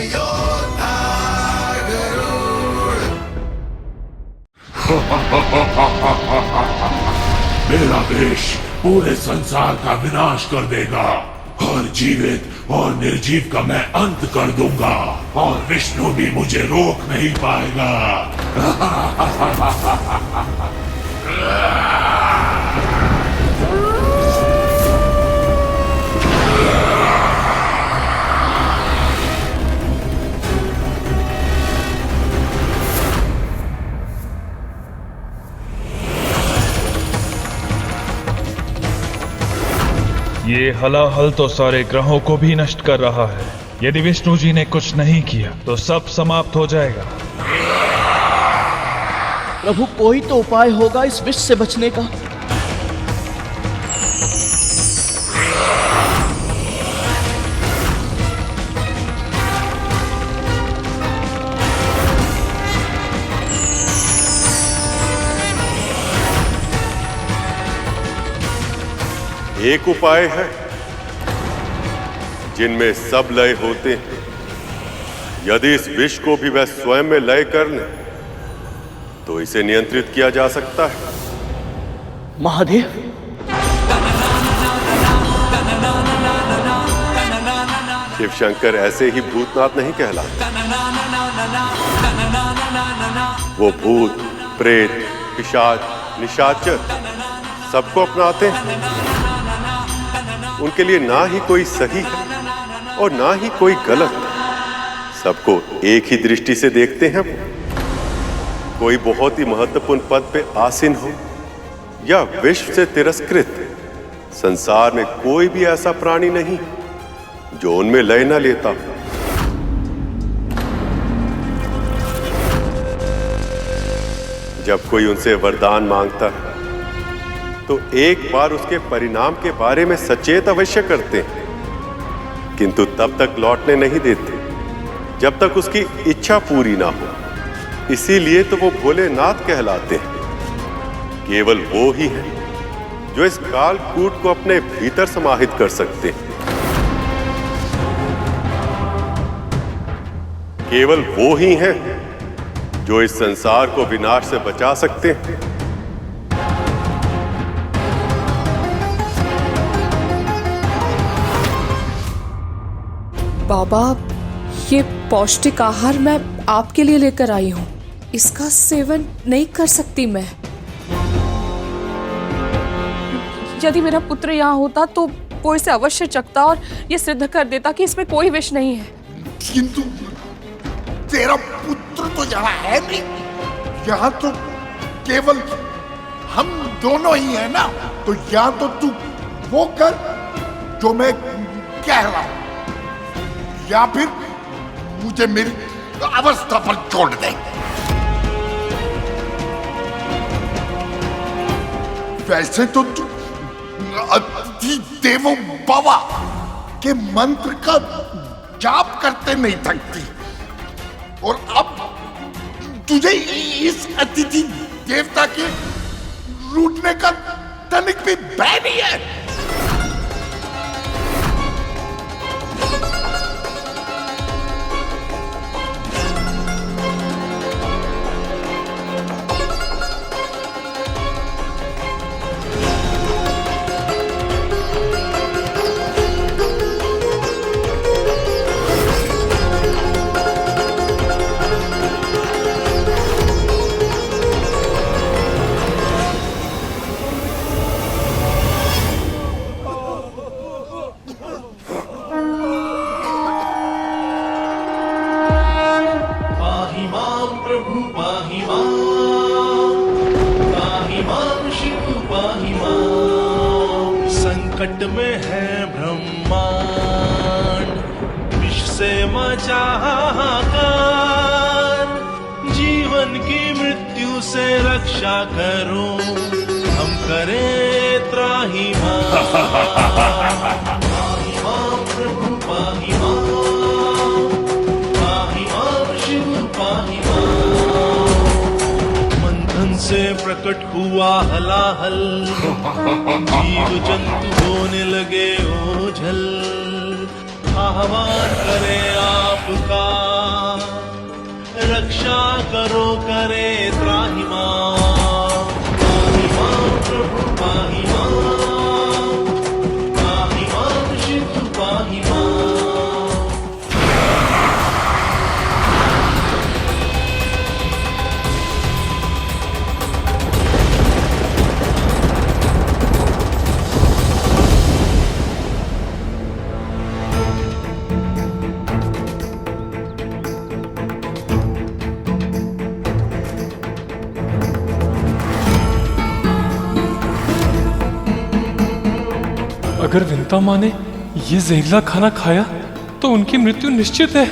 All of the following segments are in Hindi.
योद्धा गरुड़। मेरा विष पूरे संसार का विनाश कर देगा और जीवित और निर्जीव का मैं अंत कर दूंगा और विष्णु भी मुझे रोक नहीं पाएगा। ये हलाहल तो सारे ग्रहों को भी नष्ट कर रहा है। यदि विष्णु जी ने कुछ नहीं किया तो सब समाप्त हो जाएगा। प्रभु, कोई तो उपाय होगा इस विष से बचने का। एक उपाय है जिनमें सब लय होते हैं। यदि इस विष को भी वह स्वयं में लय कर ले तो इसे नियंत्रित किया जा सकता है। महादेव, शिव शंकर ऐसे ही भूतनाथ नहीं कहलाते। वो भूत, प्रेत, पिशाच, निशाचर सबको अपनाते हैं। उनके लिए ना ही कोई सही है और ना ही कोई गलत। सबको एक ही दृष्टि से देखते हैं। कोई बहुत ही महत्वपूर्ण पद पे आसीन हो या विश्व से तिरस्कृत, संसार में कोई भी ऐसा प्राणी नहीं जो उनमें लय न लेता। जब कोई उनसे वरदान मांगता है तो एक बार उसके परिणाम के बारे में सचेत अवश्य करते हैं, किंतु तब तक लौटने नहीं देते जब तक उसकी इच्छा पूरी ना हो। इसीलिए तो वो भोलेनाथ कहलाते हैं। केवल वो ही है जो इस कालकूट को अपने भीतर समाहित कर सकते हैं। केवल वो ही हैं जो इस संसार को विनाश से बचा सकते हैं। बाबा, ये पौष्टिक आहार मैं आपके लिए लेकर आई हूँ। इसका सेवन नहीं कर सकती मैं। यदि मेरा पुत्र यहाँ होता तो वो इसे अवश्य चखता और ये सिद्ध कर देता कि इसमें कोई विष नहीं है। किंतु तेरा पुत्र तो यहाँ है नहीं। यहाँ तो केवल हम दोनों ही है ना। तो या तो तू वो कर जो मैं कह रहा हूं, या फिर मुझे मेरी अवस्था पर छोड़ दे। वैसे तो तू अति देवो भव के मंत्र का जाप करते नहीं थकती, और अब तुझे इस अतिथि देवता के लूटने का तनिक भी भय नहीं है। संकट में है ब्रह्मांड, विष से मचा हाहाकार। जीवन की मृत्यु से रक्षा करो, हम करें त्राहिमाम। पाहिमाम प्रभु पाहिमाम, पाहिमाम शिव पाहिमाम। मंथन से प्रकट हुआ हलाहल, जीव जंतु होने लगे ओझल। आह्वान करें आप विश्व का रक्षा करो करे त्राहिमाम प्रभु पाहिमाम शिव पाहिमाम। अगर विंता माँ ने ये जहरीला खाना खाया तो उनकी मृत्यु निश्चित है।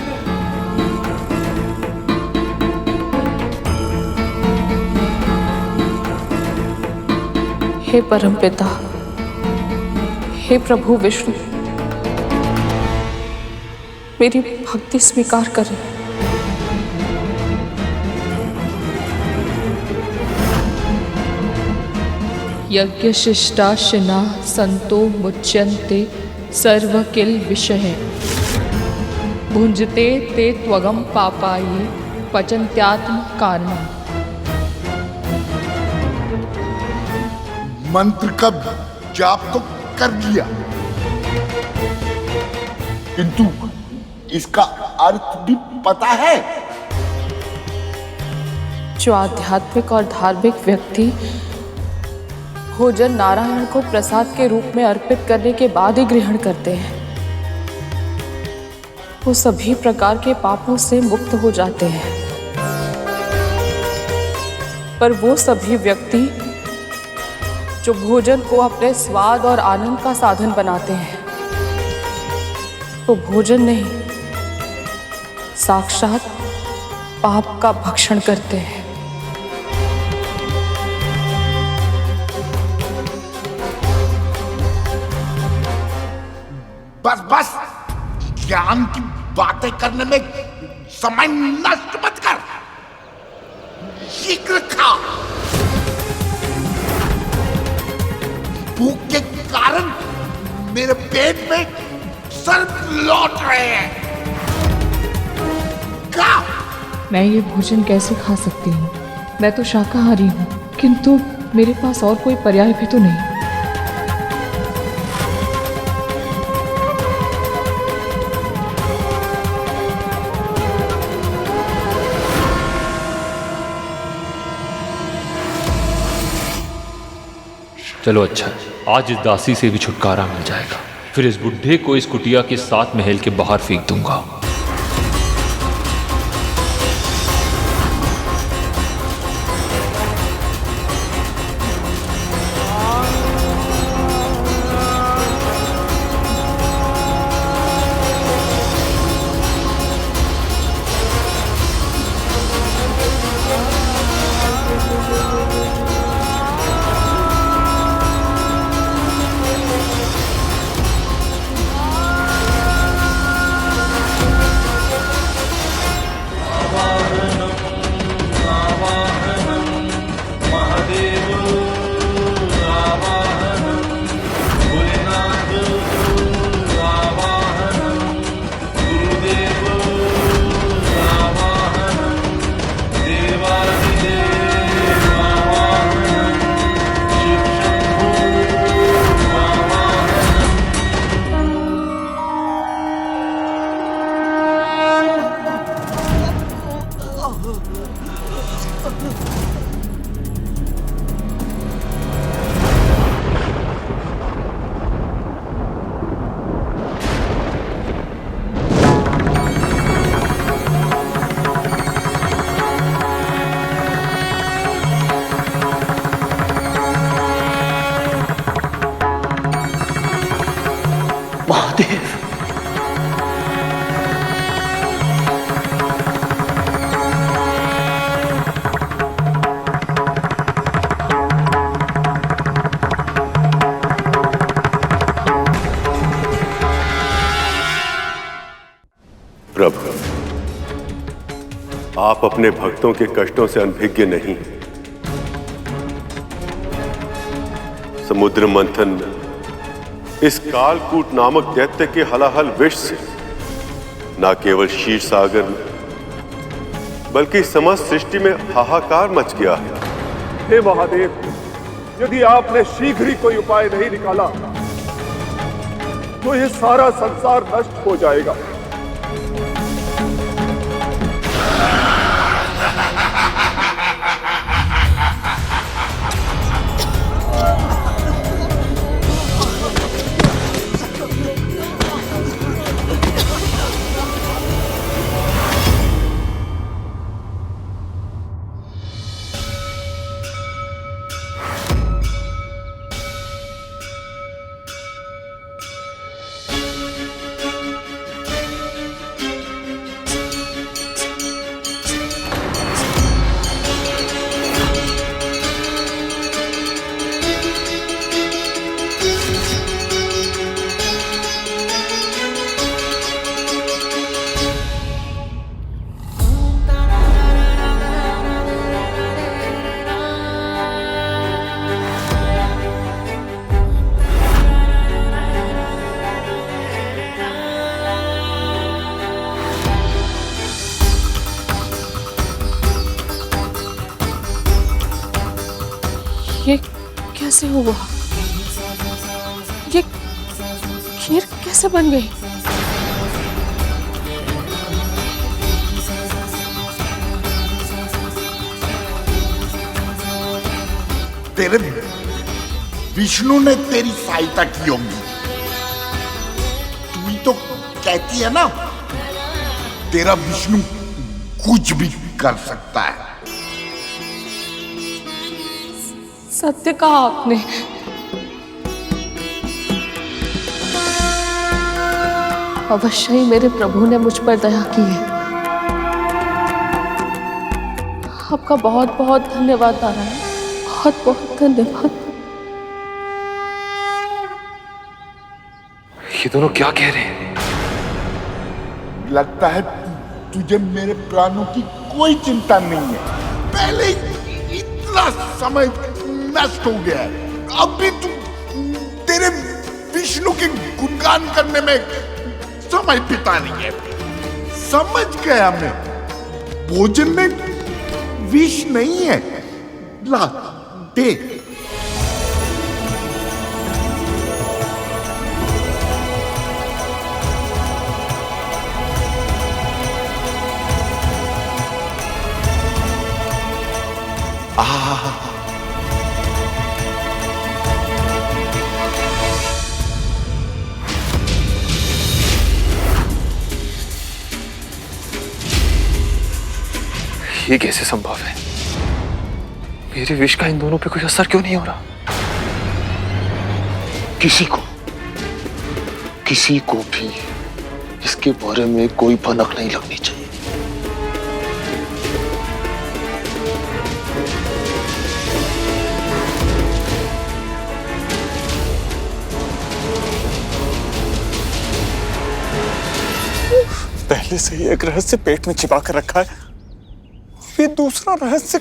हे परमपिता, हे प्रभु विष्णु, मेरी भक्ति स्वीकार करें। यज्ञ शिष्टाशिना संतो मुच्यन्ते सर्व किल विषय भुंजते ते त्वगम पापाये पचन्त्यात्म कारणम। मंत्र का जाप तो कर लिया, किंतु इसका अर्थ भी पता है। जो आध्यात्मिक और धार्मिक व्यक्ति भोजन नारायण को प्रसाद के रूप में अर्पित करने के बाद ही ग्रहण करते हैं, वो सभी प्रकार के पापों से मुक्त हो जाते हैं। पर वो सभी व्यक्ति जो भोजन को अपने स्वाद और आनंद का साधन बनाते हैं, वो भोजन नहीं, साक्षात पाप का भक्षण करते हैं। बस बस, ज्ञान की बातें करने में समय नष्ट मत कर, शीघ्र खा। भूख के कारण मेरे पेट में सर्प लौट रहे हैं। खा। मैं ये भोजन कैसे खा सकती हूँ? मैं तो शाकाहारी हूँ, किंतु मेरे पास और कोई पर्याय भी तो नहीं। चलो अच्छा, आज इस दासी से भी छुटकारा मिल जाएगा। फिर इस बुढ़े को इस कुटिया के 7 महल के बाहर फेंक दूंगा। प्रभु, आप अपने भक्तों के कष्टों से अनभिज्ञ नहीं। समुद्र मंथन में इस कालकूट नामक दैत्य के हलाहल विष से ना केवल क्षीर सागर में बल्कि समस्त सृष्टि में हाहाकार मच गया है। हे महादेव, यदि आपने शीघ्र ही कोई उपाय नहीं निकाला तो यह सारा संसार नष्ट हो जाएगा। ये कैसे हुआ? ये खीर कैसे बन गई? तेरे विष्णु ने तेरी सहायता की होगी। तू ही तो कहती है ना, तेरा विष्णु कुछ भी कर सकता है। सत्य कहा आपने। अवश्य ही मेरे प्रभु ने मुझ पर दया की है। आपका बहुत बहुत धन्यवाद नारायण, बहुत बहुत धन्यवाद। ये दोनों क्या कह रहे हैं? लगता है तुझे मेरे प्राणों की कोई चिंता नहीं है। पहले इतना समय नष्ट हो गया है, अब भी तू तेरे विष्णु के गुणगान करने में समय बिता रही है। समझ गया मैं, भोजन में विष नहीं है। ला दे। ये कैसे संभव है? मेरे विष का इन दोनों पे कोई असर क्यों नहीं हो रहा? किसी को भी इसके बारे में कोई भनक नहीं लगनी चाहिए। पहले से ही एक रहस्य पेट में छिपा कर रखा है, फिर दूसरा रहस्य।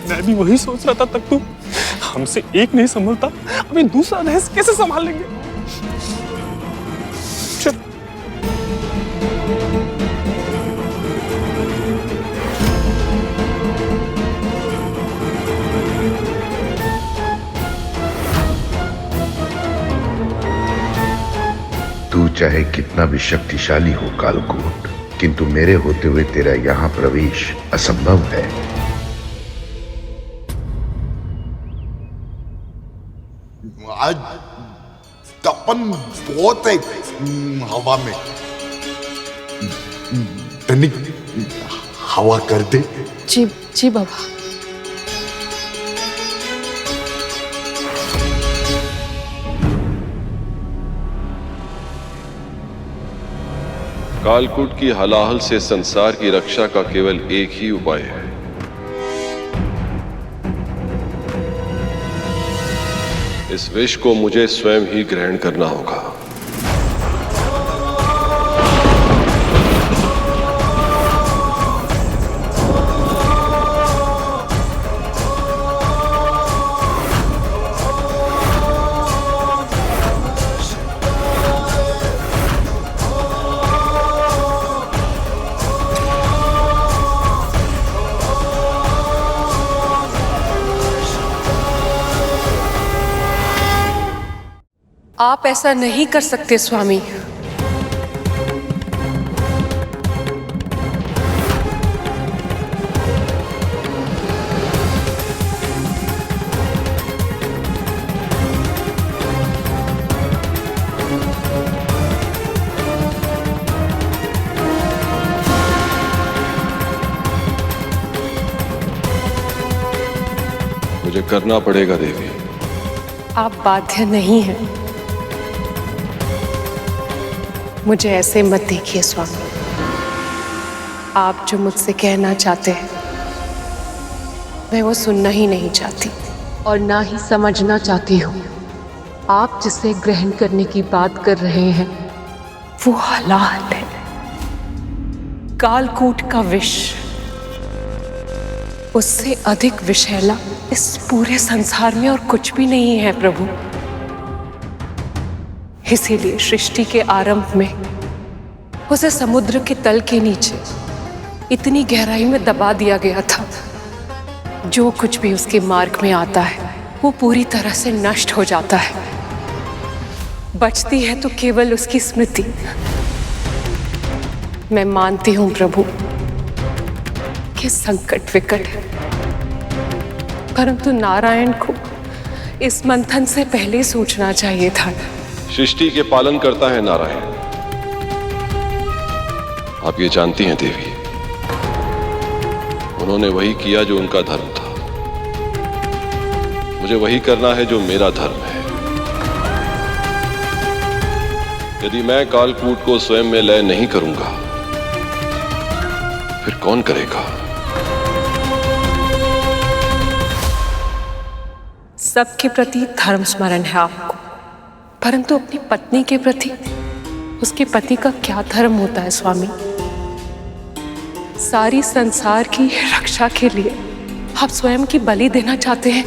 मैं भी वही सोच रहा था, तक तू हमसे एक नहीं संभलता, अभी दूसरा रहस्य कैसे संभाल लेंगे? चल। तू चाहे कितना भी शक्तिशाली हो कालकूट, किंतु मेरे होते हुए तेरा यहां प्रवेश असंभव है। आज तपन बहुत है हवा में। तनिक हवा कर दे। जी जी बाबा। कालकूट की हलाहल से संसार की रक्षा का केवल एक ही उपाय है। इस विष को मुझे स्वयं ही ग्रहण करना होगा। आप ऐसा नहीं कर सकते स्वामी। मुझे करना पड़ेगा देवी। आप बाध्य नहीं हैं। मुझे ऐसे मत देखिए स्वामी। आप जो मुझसे कहना चाहते हैं मैं वो सुनना ही नहीं चाहती और ना ही समझना चाहती हूँ। आप जिसे ग्रहण करने की बात कर रहे हैं वो हलाल है। कालकूट का विष उससे अधिक विषैला इस पूरे संसार में और कुछ भी नहीं है प्रभु। इसीलिए सृष्टि के आरंभ में उसे समुद्र के तल के नीचे इतनी गहराई में दबा दिया गया था। जो कुछ भी उसके मार्ग में आता है वो पूरी तरह से नष्ट हो जाता है। बचती है तो केवल उसकी स्मृति। मैं मानती हूं प्रभु कि संकट विकट है, परंतु नारायण को इस मंथन से पहले सोचना चाहिए था। सृष्टि के पालन करता है नारायण। आप ये जानती हैं देवी, उन्होंने वही किया जो उनका धर्म था। मुझे वही करना है जो मेरा धर्म है। यदि मैं कालकूट को स्वयं में लय नहीं करूंगा फिर कौन करेगा? सबके प्रति धर्म स्मरण है आपको, परंतु अपनी पत्नी के प्रति उसके पति का क्या धर्म होता है स्वामी? सारी संसार की रक्षा के लिए आप स्वयं की बलि देना चाहते हैं।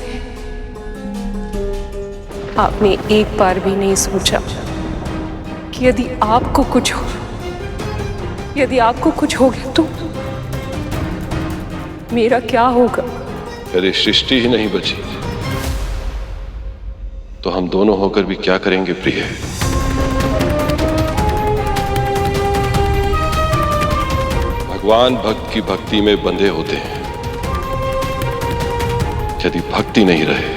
आपने एक बार भी नहीं सोचा कि यदि आपको कुछ हो गया तो मेरा क्या होगा? यदि सृष्टि ही नहीं बची तो हम दोनों होकर भी क्या करेंगे प्रिय? भगवान भक्त की भक्ति में बंधे होते हैं। यदि भक्ति नहीं रहे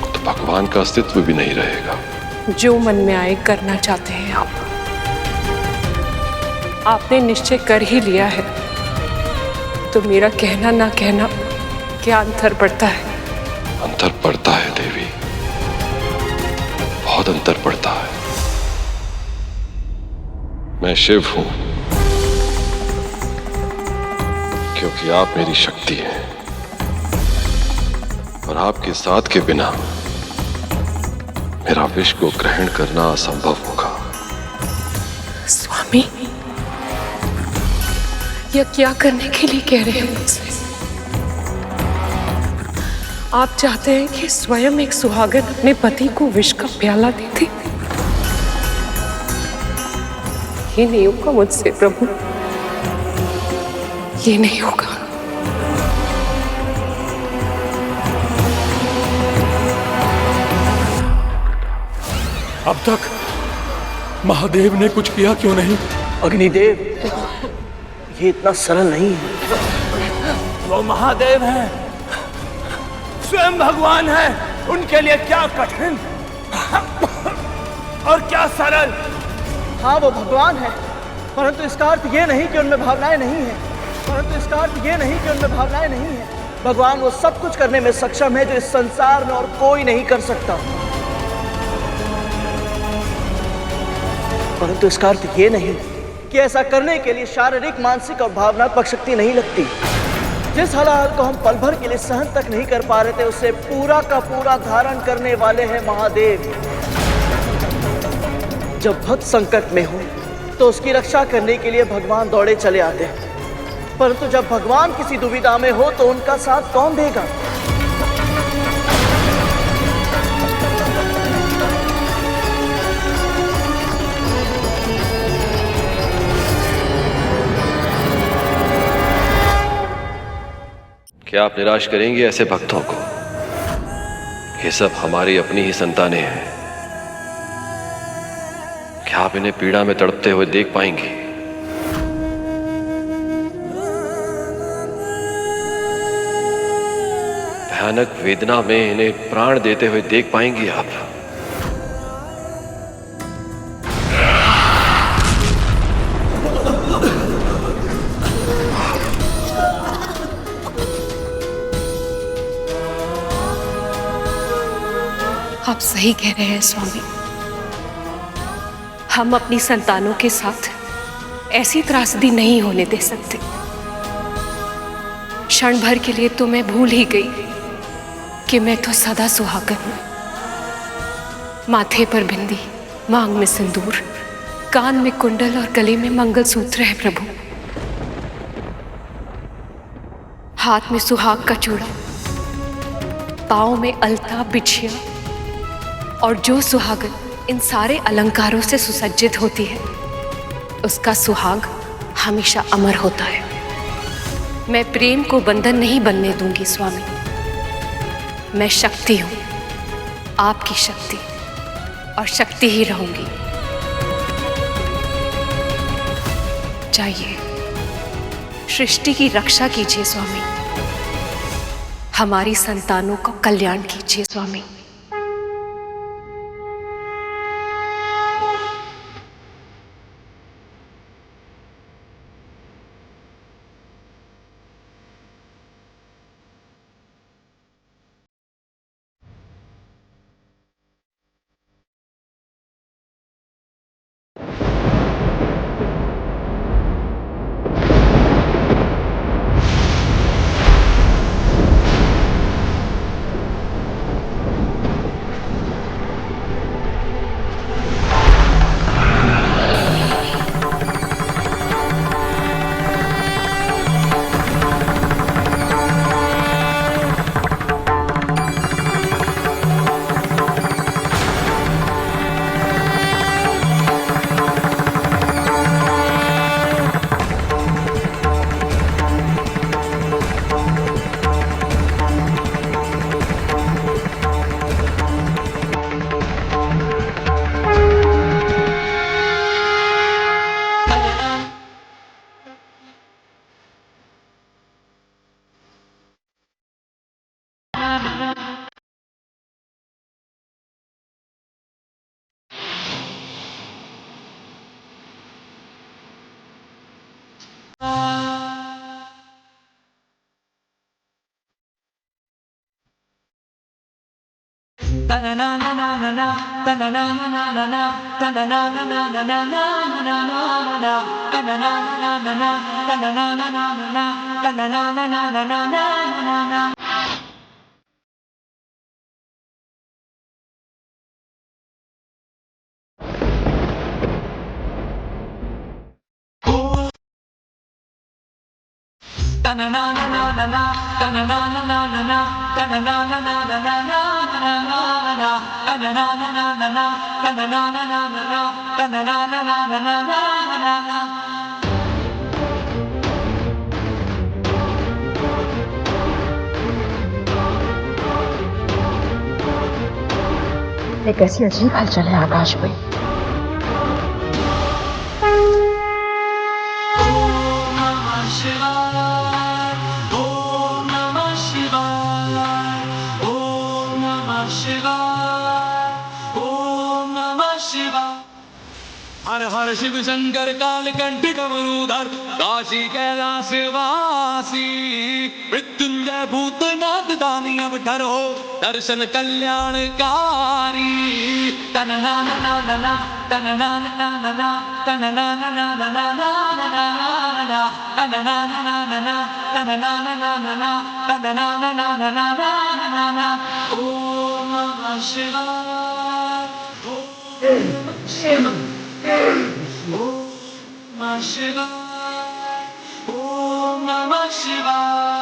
तो भगवान का अस्तित्व भी नहीं रहेगा। जो मन में आए करना चाहते हैं आप। आपने निश्चय कर ही लिया है तो मेरा कहना ना कहना क्या अंतर पड़ता है? अंतर पड़ता है देवी, बहुत अंतर पड़ता है। मैं शिव हूं क्योंकि आप मेरी शक्ति हैं और आपके साथ के बिना मेरा विष को ग्रहण करना असंभव होगा। स्वामी, यह क्या करने के लिए कह रहे हैं मुझसे? आप चाहते हैं कि स्वयं एक सुहागन अपने पति को विष का प्याला दे दे? ये नहीं होगा मुझसे प्रभु, ये नहीं होगा। अब तक महादेव ने कुछ किया क्यों नहीं? अग्निदेव, ये इतना सरल नहीं है। वो महादेव हैं, स्वयं भगवान है। उनके लिए क्या कठिन और क्या सरल। हाँ, वो भगवान है, परंतु इसका अर्थ ये नहीं कि उनमें भावनाएं नहीं है। भगवान वो सब कुछ करने में सक्षम है जो इस संसार में और कोई नहीं कर सकता। परंतु इसका अर्थ ये नहीं कि ऐसा करने के लिए शारीरिक, मानसिक और भावनात्मक शक्ति नहीं लगती। जिस हलाहल को हम पल भर के लिए सहन तक नहीं कर पा रहे थे, उसे पूरा का पूरा धारण करने वाले हैं महादेव। जब भक्त संकट में हो तो उसकी रक्षा करने के लिए भगवान दौड़े चले आते हैं, परंतु जब भगवान किसी दुविधा में हो तो उनका साथ कौन देगा? क्या आप निराश करेंगे ऐसे भक्तों को? ये सब हमारी अपनी ही संतानें हैं। क्या आप इन्हें पीड़ा में तड़पते हुए देख पाएंगे? भयानक वेदना में इन्हें प्राण देते हुए देख पाएंगे आप? आप सही कह रहे हैं स्वामी। हम अपनी संतानों के साथ ऐसी त्रासदी नहीं होने दे सकते। क्षण भर के लिए तो मैं भूल ही गई कि मैं तो सदा सुहागन हूं। माथे पर बिंदी, मांग में सिंदूर, कान में कुंडल और गले में मंगलसूत्र है प्रभु। हाथ में सुहाग का चूड़ा, पांव में अलता, बिछिया, और जो सुहागन इन सारे अलंकारों से सुसज्जित होती है उसका सुहाग हमेशा अमर होता है। मैं प्रेम को बंधन नहीं बनने दूंगी स्वामी। मैं शक्ति हूं, आपकी शक्ति, और शक्ति ही रहूंगी। जाइए, सृष्टि की रक्षा कीजिए स्वामी। हमारी संतानों का कल्याण कीजिए स्वामी। एक ऐसी अजीब हलचल है आकाश में। हर हर शिव शंकर कालकंठ कमरूधर काशी कैलाश वासी मृत्युंजय भूतनाथ दानी अब ठहरो दर्शन कल्याणकारी। तनना नना नना तनना नना नना तनना नना नना नना तनना नना नना तनना नना नना तनना नना नना नना। ओम नमः शिवाय, ओम शिवाय, ओम नमः शिवाय, ओम नमः शिवाय।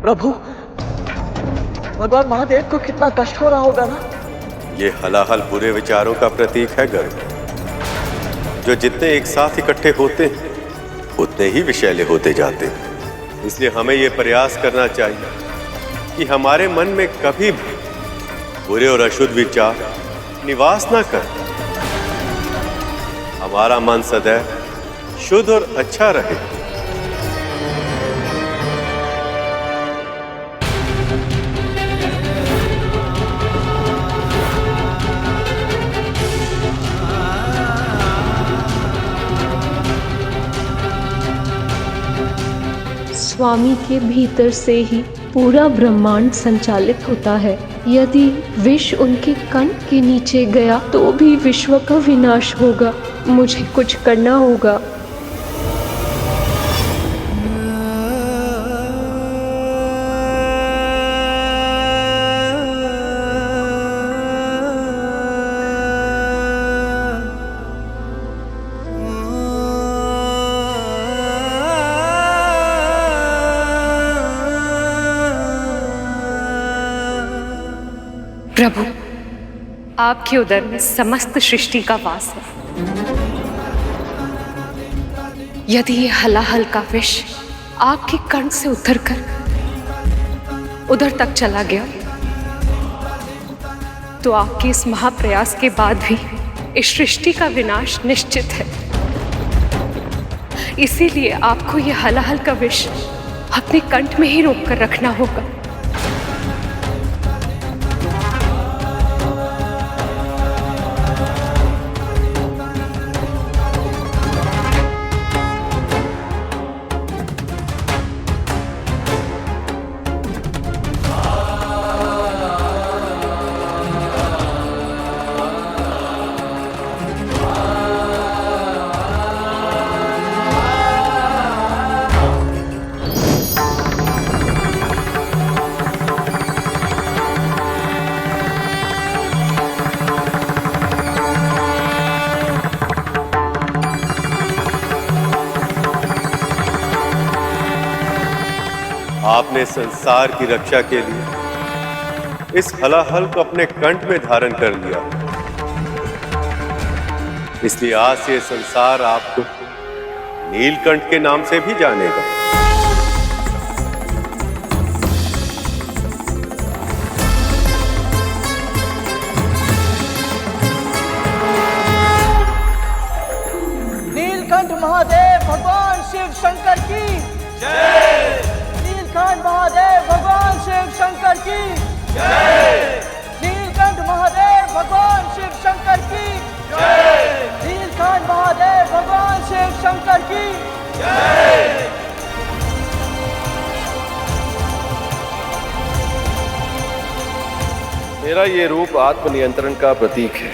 प्रभु, भगवान महादेव को कितना कष्ट हो रहा होगा ना। ये हलाहल बुरे विचारों का प्रतीक है गर्ग, जो जितने एक साथ इकट्ठे होते हैं उतने ही विषैले होते जाते हैं। इसलिए हमें ये प्रयास करना चाहिए कि हमारे मन में कभी भी बुरे और अशुद्ध विचार निवास ना कर। हमारा मन सदैव शुद्ध और अच्छा रहे। स्वामी के भीतर से ही पूरा ब्रह्मांड संचालित होता है। यदि विष उनके कंठ के नीचे गया तो भी विश्व का विनाश होगा। मुझे कुछ करना होगा। प्रभु, आपके उदर में समस्त सृष्टि का वास है। यदि ये हलाहल का विष आपके कंठ से उतरकर उधर तक चला गया तो आपके इस महाप्रयास के बाद भी इस सृष्टि का विनाश निश्चित है। इसीलिए आपको यह हलाहल का विष अपने कंठ में ही रोक कर रखना होगा। आपने संसार की रक्षा के लिए इस हलाहल को अपने कंठ में धारण कर लिया, इसलिए आज से संसार आपको नीलकंठ के नाम से भी जानेगा। नीलकंठ महादेव भगवान शिव शंकर की जय। नीलकंठ महादेव भगवान शिव शंकर की जय। नीलकंठ महादेव भगवान शिव शंकर की जय। नीलकंठ महादेव भगवान शिव शंकर की जय। मेरा ये रूप आत्मनियंत्रण का प्रतीक है।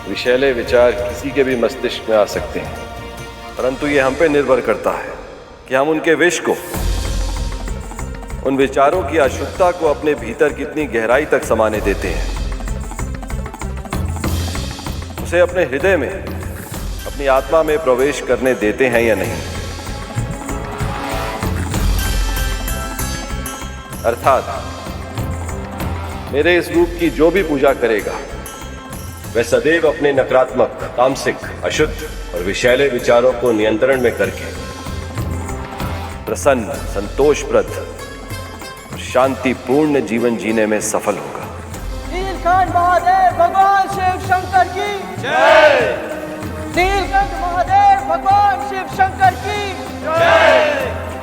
विषैले विचार किसी के भी मस्तिष्क में आ सकते हैं, परंतु ये हम पे निर्भर करता है कि हम उनके विष को, उन विचारों की अशुद्धता को अपने भीतर कितनी गहराई तक समाने देते हैं, उसे अपने हृदय में, अपनी आत्मा में प्रवेश करने देते हैं या नहीं। अर्थात मेरे इस रूप की जो भी पूजा करेगा वह सदैव अपने नकारात्मक, तामसिक, अशुद्ध और विषैले विचारों को नियंत्रण में करके प्रसन्न, संतोषप्रद और शांतिपूर्ण जीवन जीने में सफल होगा। नीलकंठ महादेव भगवान शिव शंकर की जय। नीलकंठ महादेव भगवान शिव शंकर की जय।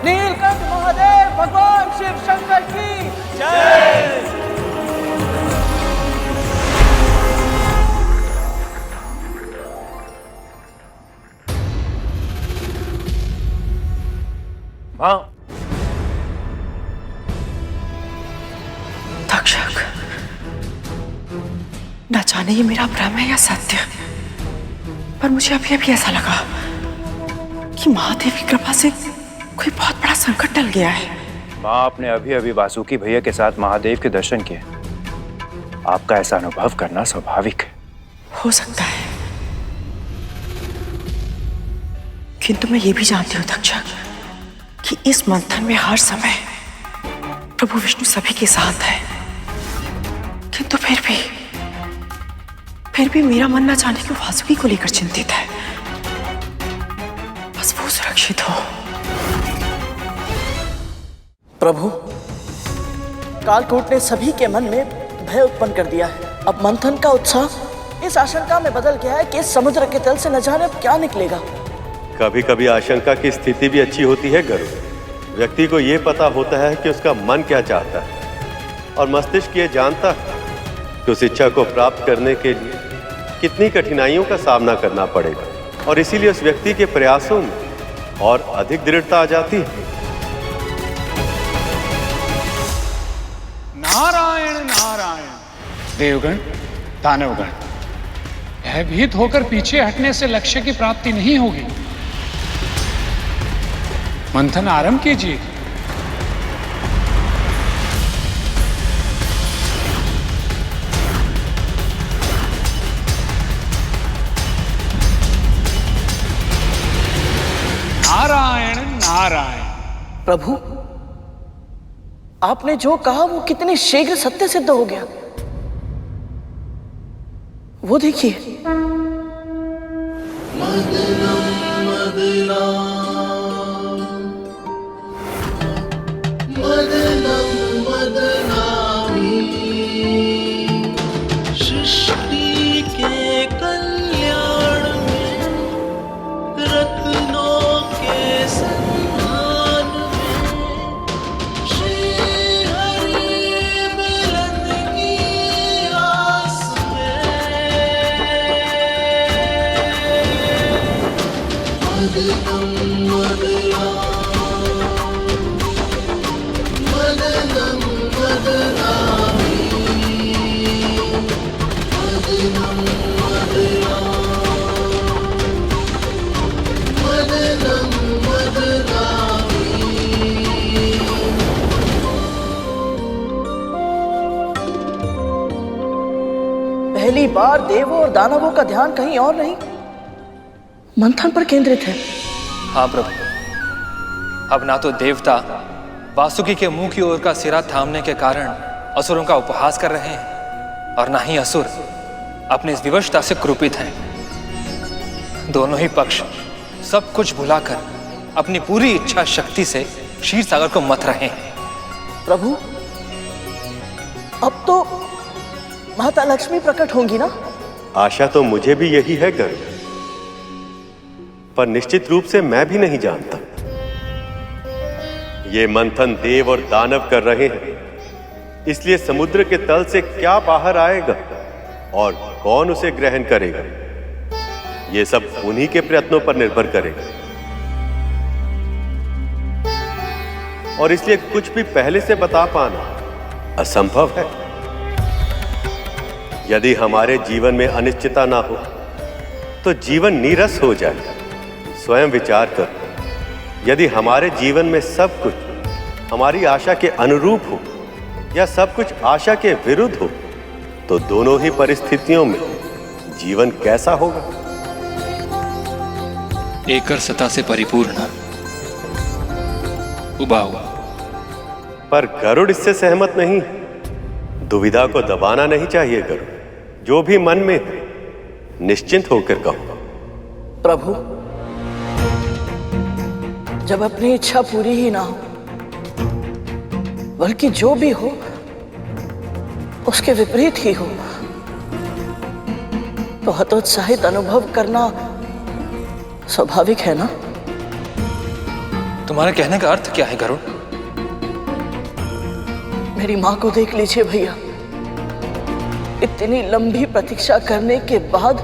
नीलकंठ महादेव भगवान शिव शंकर की जय। तक्षक, न जाने ये मेरा भ्रम है या सत्य, पर मुझे अभी अभी ऐसा लगा कि महादेव की कृपा से कोई बहुत बड़ा संकट टल गया है। माँ, आपने अभी अभी वासुकी भैया के साथ महादेव के दर्शन किए। आपका ऐसा अनुभव करना स्वाभाविक है। हो सकता है, किंतु मैं ये भी जानती हूँ तक्षक कि इस मंथन में हर समय प्रभु विष्णु सभी के साथ है, किंतु फिर भी मेरा मन न जाने क्यों वासुकी को लेकर चिंतित है। बस वो सुरक्षित हो। प्रभु, कालकूट ने सभी के मन में भय उत्पन्न कर दिया है। अब मंथन का उत्साह इस आशंका में बदल गया है कि इस समुद्र के तल से न जाने अब क्या निकलेगा। कभी कभी आशंका की स्थिति भी अच्छी होती है गरुड़। व्यक्ति को ये पता होता है कि उसका मन क्या चाहता है और मस्तिष्क ये जानता है कि उस इच्छा को प्राप्त करने के लिए कितनी कठिनाइयों का सामना करना पड़ेगा, और इसीलिए उस व्यक्ति के प्रयासों में और अधिक दृढ़ता आ जाती है। नारायण नारायण। देवगण, दानवगण, भयभीत होकर पीछे हटने से लक्ष्य की प्राप्ति नहीं होगी। मंथन आरंभ कीजिए। नारायण नारायण। प्रभु, आपने जो कहा वो कितने शीघ्र सत्य सिद्ध हो गया। वो देखिए। सृष्टि के कल्याण में, रत्नों के संधान में, श्री हरि मिलन की आस में, मदनम मदना, मदनम मदनामी, मदनम मदना, मदनम मदनामी। पहली बार देवों और दानवों का ध्यान कहीं और नहीं, मंथन पर केंद्रित है। हाँ प्रभु, अब ना तो देवता वासुकी के मुंह की ओर का सिरा थामने के कारण असुरों का उपहास कर रहे हैं, और ना ही असुर अपनी इस विवशता से क्रोपित हैं। दोनों ही पक्ष सब कुछ भुलाकर अपनी पूरी इच्छा शक्ति से क्षीर सागर को मथ रहे हैं। प्रभु, अब तो माता लक्ष्मी प्रकट होंगी ना? आशा तो मुझे भी यही है गरुड़, पर निश्चित रूप से मैं भी नहीं जानता। ये मंथन देव और दानव कर रहे हैं, इसलिए समुद्र के तल से क्या बाहर आएगा और कौन उसे ग्रहण करेगा, ये सब उन्हीं के प्रयत्नों पर निर्भर करेगा। और इसलिए कुछ भी पहले से बता पाना असंभव है। यदि हमारे जीवन में अनिश्चितता ना हो तो जीवन नीरस हो जाए। स्वयं विचार कर, यदि हमारे जीवन में सब कुछ हमारी आशा के अनुरूप हो या सब कुछ आशा के विरुद्ध हो, तो दोनों ही परिस्थितियों में जीवन कैसा होगा? एकर सता से परिपूर्ण, उबा हुआ। पर गरुड़ इससे सहमत नहीं। दुविधा को दबाना नहीं चाहिए गरुड़, जो भी मन में निश्चिंत होकर कहो। प्रभु, जब अपनी इच्छा पूरी ही ना हो, बल्कि जो भी हो उसके विपरीत ही हो, तो हतोत्साहित अनुभव करना स्वाभाविक है ना? तुम्हारे कहने का अर्थ क्या है गरुड़? मेरी माँ को देख लीजिए भैया, इतनी लंबी प्रतीक्षा करने के बाद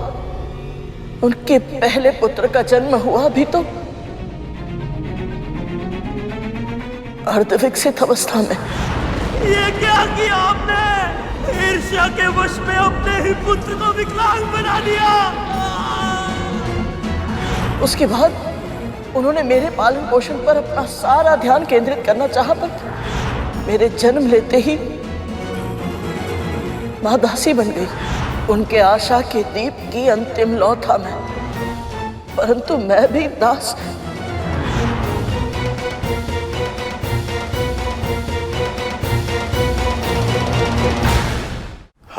उनके पहले पुत्र का जन्म हुआ भी तो अर्धविकसित अवस्था में। ये क्या किया आपने? ईर्ष्या के वश में अपने ही पुत्र को विकलांग बना दिया। उसके बाद उन्होंने मेरे पालन पोषण पर अपना सारा ध्यान केंद्रित करना चाहा, पर मेरे जन्म लेते ही मां दासी बन गई। उनके आशा के दीप की अंतिम लौ था मैं, परंतु मैं भी दास।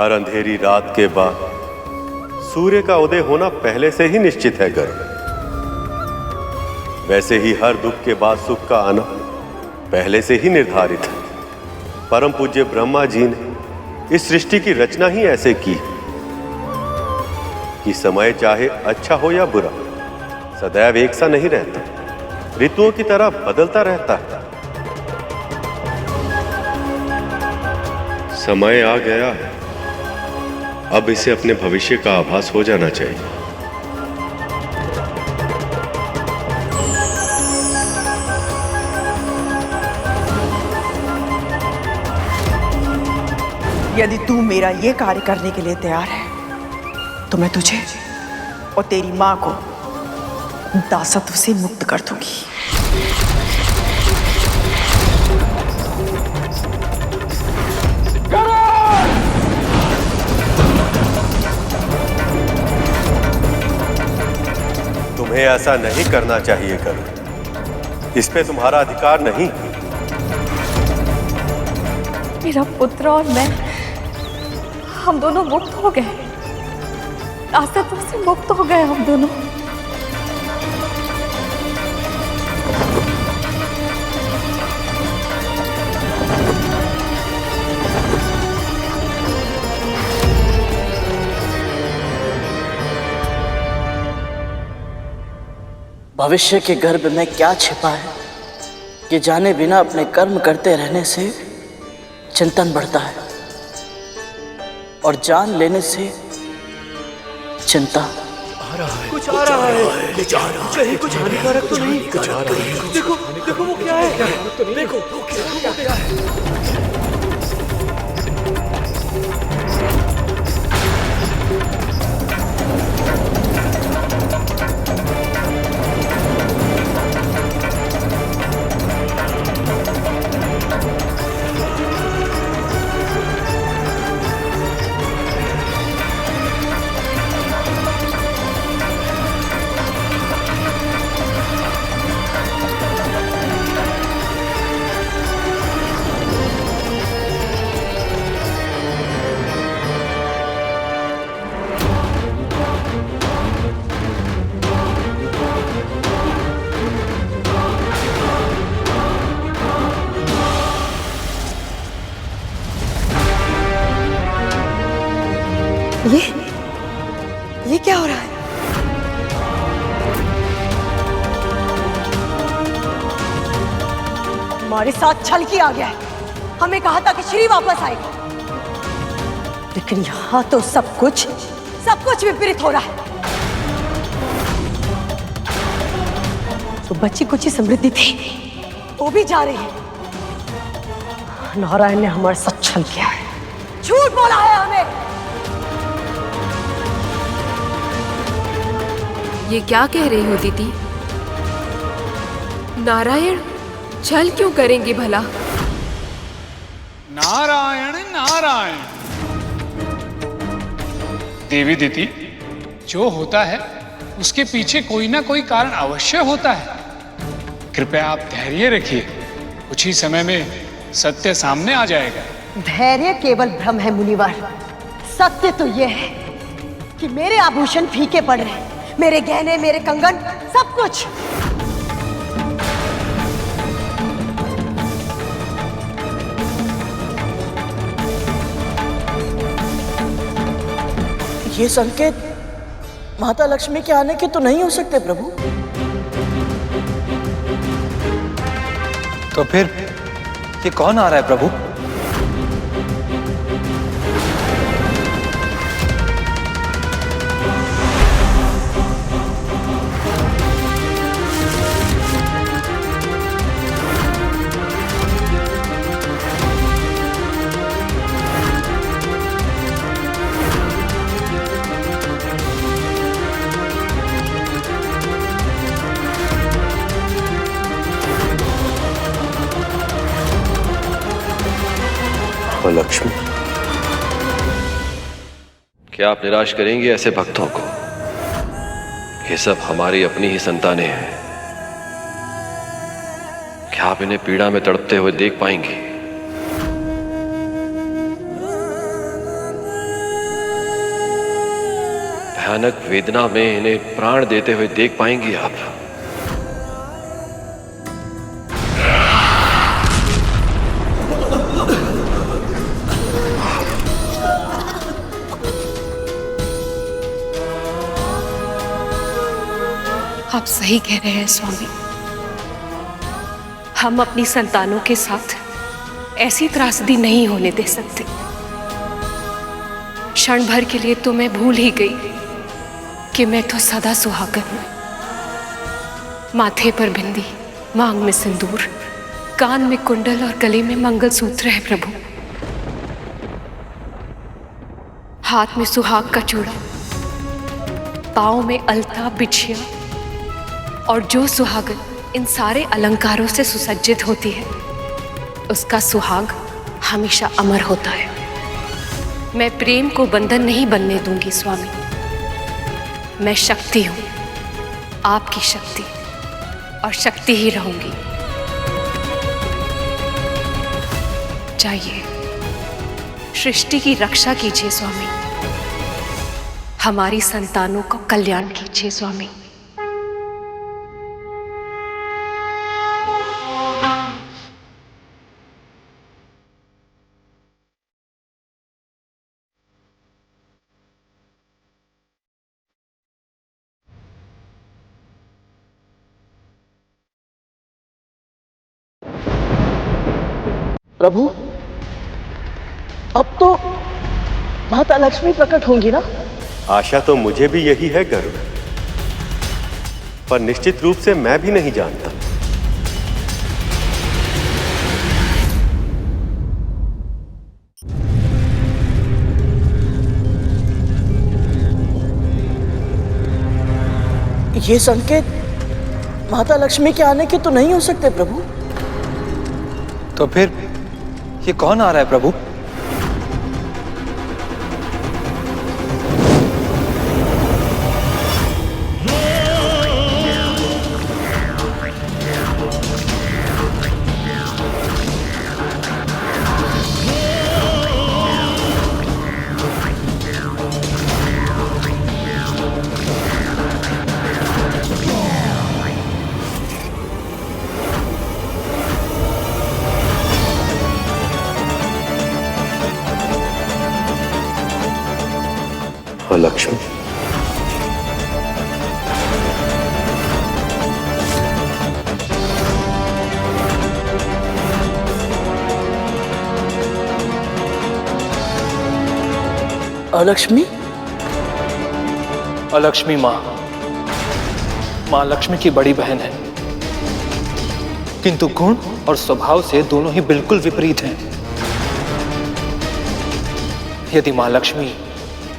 हर अंधेरी रात के बाद सूर्य का उदय होना पहले से ही निश्चित है गर्ग। वैसे ही हर दुख के बाद सुख का आना पहले से ही निर्धारित है। परम पूज्य ब्रह्मा जी ने इस सृष्टि की रचना ही ऐसे की कि समय चाहे अच्छा हो या बुरा सदैव एक सा नहीं रहता, ऋतुओं की तरह बदलता रहता है। समय आ गया है, अब इसे अपने भविष्य का आभास हो जाना चाहिए। यदि तू मेरा ये कार्य करने के लिए तैयार है तो मैं तुझे और तेरी मां को दासत्व से मुक्त कर दूंगी। तुम्हें ऐसा नहीं करना चाहिए करो, इस पे तुम्हारा अधिकार नहीं। मेरा पुत्र और मैं, हम दोनों मुक्त हो गए, दासत्व से मुक्त हो गए हम दोनों। भविष्य के गर्भ में क्या छिपा है कि जाने बिना अपने कर्म करते रहने से चिंतन बढ़ता है और जान लेने से चिंता आ रहा है। कुछ आ रहा है। कहीं कुछ हानिकारक तो नहीं? देखो देखो वो क्या है? देखो वो क्या है? ये क्या हो रहा है? हमारे साथ छल किया गया है। हमें कहा था कि श्री वापस आएगा, लेकिन यहाँ तो सब कुछ विपरीत हो रहा है। जो बची कुछ समृद्धि थी वो भी जा रही है। नारायण ने हमारे साथ छल किया है, झूठ बोला है हमें। ये क्या कह रही हो दीदी? नारायण छल क्यों करेंगे भला? नारायण नारायण। देवी दीदी, जो होता है उसके पीछे कोई ना कोई कारण अवश्य होता है। कृपया आप धैर्य रखिए, कुछ ही समय में सत्य सामने आ जाएगा। धैर्य केवल भ्रम है मुनिवर। सत्य तो यह है कि मेरे आभूषण फीके पड़ रहे हैं, मेरे गहने, मेरे कंगन, सब कुछ। ये संकेत माता लक्ष्मी के आने के तो नहीं हो सकते प्रभु। तो फिर ये कौन आ रहा है प्रभु? लक्ष्मी, क्या आप निराश करेंगे ऐसे भक्तों को? ये सब हमारी अपनी ही संतानें हैं। क्या आप इन्हें पीड़ा में तड़पते हुए देख पाएंगे? भयानक वेदना में इन्हें प्राण देते हुए देख पाएंगी आप। आप सही कह रहे हैं स्वामी। हम अपनी संतानों के साथ ऐसी त्रासदी नहीं होने दे सकते। क्षण भर के लिए तो मैं भूल ही गई कि मैं तो सदा सुहागन हूं। माथे पर बिंदी, मांग में सिंदूर, कान में कुंडल और गले में मंगलसूत्र है प्रभु। हाथ में सुहाग का चूड़ा, पांव में अलता, बिछिया, और जो सुहागन इन सारे अलंकारों से सुसज्जित होती है उसका सुहाग हमेशा अमर होता है। मैं प्रेम को बंधन नहीं बनने दूंगी स्वामी। मैं शक्ति हूं, आपकी शक्ति, और शक्ति ही रहूंगी। जाइए, सृष्टि की रक्षा कीजिए स्वामी। हमारी संतानों को कल्याण कीजिए स्वामी। प्रभु, अब तो माता लक्ष्मी प्रकट होंगी ना? आशा तो मुझे भी यही है गर्व, पर निश्चित रूप से मैं भी नहीं जानता। ये संकेत माता लक्ष्मी के आने के तो नहीं हो सकते प्रभु। तो फिर ये कौन आ रहा है प्रभु? लक्ष्मी, अलक्ष्मी? अलक्ष्मी माँ लक्ष्मी की बड़ी बहन है, किंतु गुण और स्वभाव से दोनों ही बिल्कुल विपरीत हैं। यदि माँ लक्ष्मी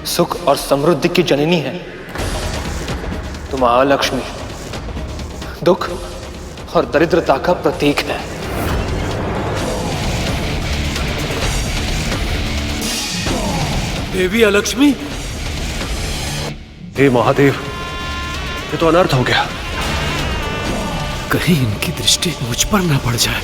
सुख और समृद्धि की जननी है तो माँ लक्ष्मी दुख और दरिद्रता का प्रतीक है। देवी अलक्ष्मी? हे महादेव, ये तो अनर्थ हो गया। कहीं इनकी दृष्टि मुझ पर न पड़ जाए।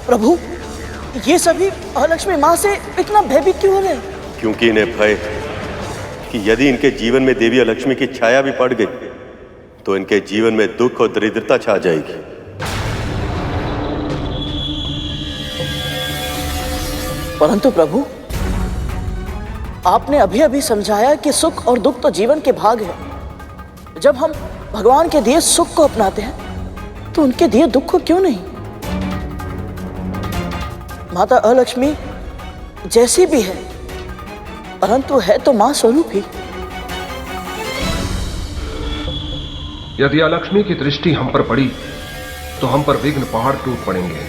प्रभु, ये सभी अलक्ष्मी माँ से इतना भयभीत क्यों हो रहे हैं? क्योंकि इन्हें भय कि यदि इनके जीवन में देवी अलक्ष्मी की छाया भी पड़ गई तो इनके जीवन में दुख और दरिद्रता छा जाएगी। परंतु प्रभु, आपने अभी अभी समझाया कि सुख और दुख तो जीवन के भाग है। जब हम भगवान के दिए सुख को अपनाते हैं तो उनके दिए दुख को क्यों नहीं? माता अलक्ष्मी जैसी भी है, परंतु है तो मां स्वरूप ही। यदि अलक्ष्मी की दृष्टि हम पर पड़ी तो हम पर विघ्न पहाड़ टूट पड़ेंगे।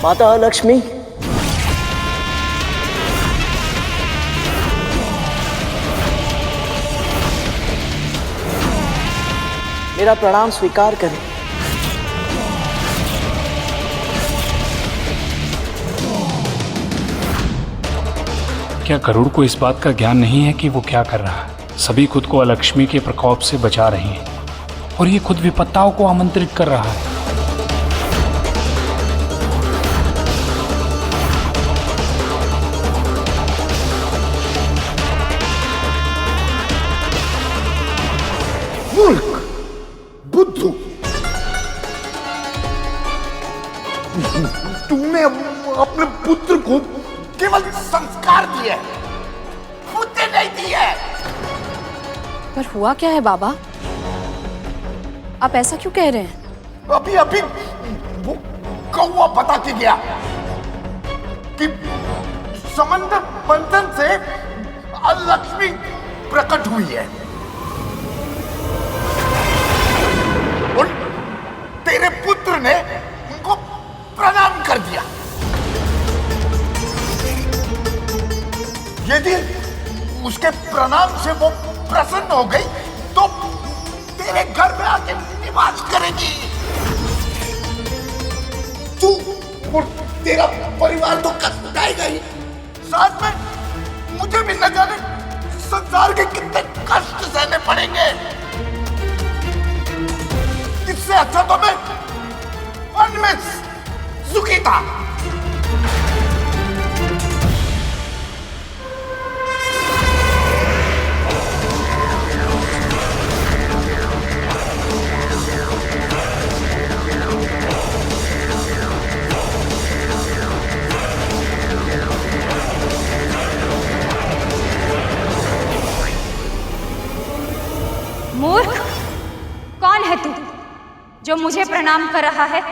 माता लक्ष्मी, मेरा प्रणाम स्वीकार करें। क्या गरुड़ को इस बात का ज्ञान नहीं है कि वो क्या कर रहा है? सभी खुद को अलक्ष्मी के प्रकोप से बचा रही हैं और ये खुद विपत्ताओं को आमंत्रित कर रहा है। मूर्ख, बुद्धू, तुमने अपने पुत्र को केवल संस्कार दिए, बुद्धि नहीं दी है। पर हुआ क्या है बाबा? आप ऐसा क्यों कह रहे हैं? अभी अभी वो कौवा बता के गया कि समंदर बंधन से लक्ष्मी प्रकट हुई है और तेरे पुत्र ने उनको प्रणाम कर दिया। यदि उसके प्रणाम से वो प्रसन्न हो गई तो तेरे घर में आके निवास करेगी। तू और तेरा परिवार तो कष्टाएगा ही, साथ में मुझे भी न जाने संसार के कितने कष्ट सहने पड़ेंगे। इससे अच्छा तो मैं वन में सुखी था। मूर्ख, कौन है तू जो मुझे प्रणाम कर रहा है?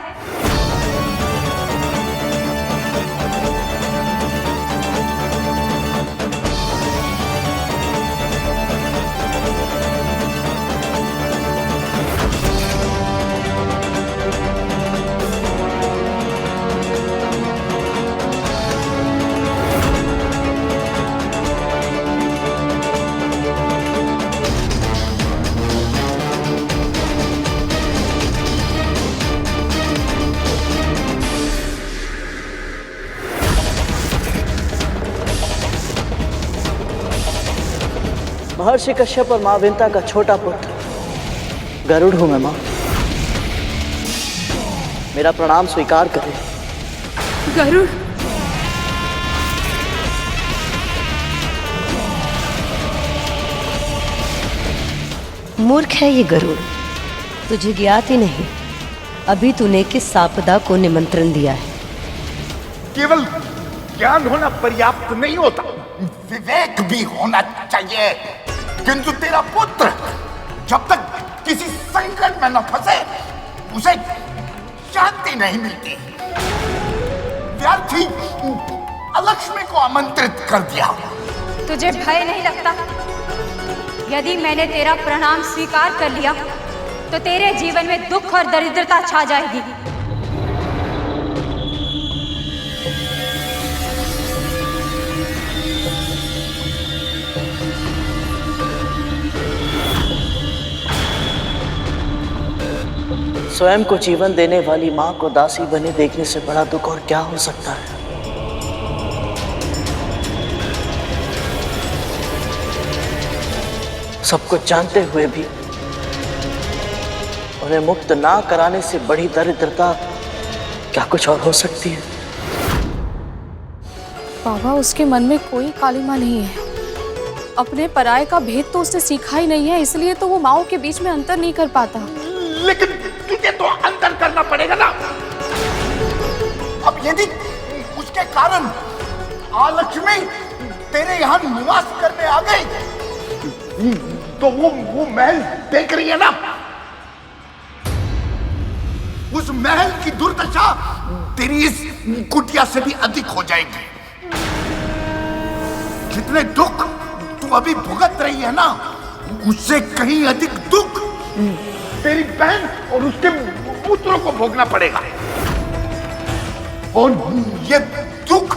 महर्षि कश्यप और मां विंता का छोटा पुत्र गरुड़ हूं मैं मां। मेरा प्रणाम स्वीकार करें। गरुड़, मूर्ख है ये गरुड़, तुझे ज्ञात ही नहीं अभी तूने किस आपदा को निमंत्रण दिया है। केवल ज्ञान होना पर्याप्त नहीं होता, विवेक भी होना चाहिए। किंतु तेरा पुत्र जब तक किसी संकट में न फंसे उसे शांति नहीं मिलती। व्यर्थी अलक्ष्मी को आमंत्रित कर दिया। तुझे भय नहीं लगता? यदि मैंने तेरा प्रणाम स्वीकार कर लिया तो तेरे जीवन में दुख और दरिद्रता छा जाएगी। स्वयं को जीवन देने वाली मां को दासी बने देखने से बड़ा दुख और क्या हो सकता है। सब कुछ जानते हुए भी उन्हें मुक्त ना कराने से बड़ी दरिद्रता क्या कुछ और हो सकती है? बाबा, उसके मन में कोई कालिमा नहीं है। अपने पराये का भेद तो उसने सीखा ही नहीं है, इसलिए तो वो माओ के बीच में अंतर नहीं कर पाता। लेकिन तुझे तो अंतर करना पड़ेगा ना। अब यदि उसके कारण लक्ष्मी तेरे यहाँ निवास करने आ गई तो वो महल देख रही है ना। उस महल की दुर्दशा तेरी इस कुटिया से भी अधिक हो जाएगी। जितने दुख तू अभी भुगत रही है ना, उससे कहीं अधिक दुख तेरी बहन और उसके पुत्रों को भोगना पड़ेगा। और ये दुख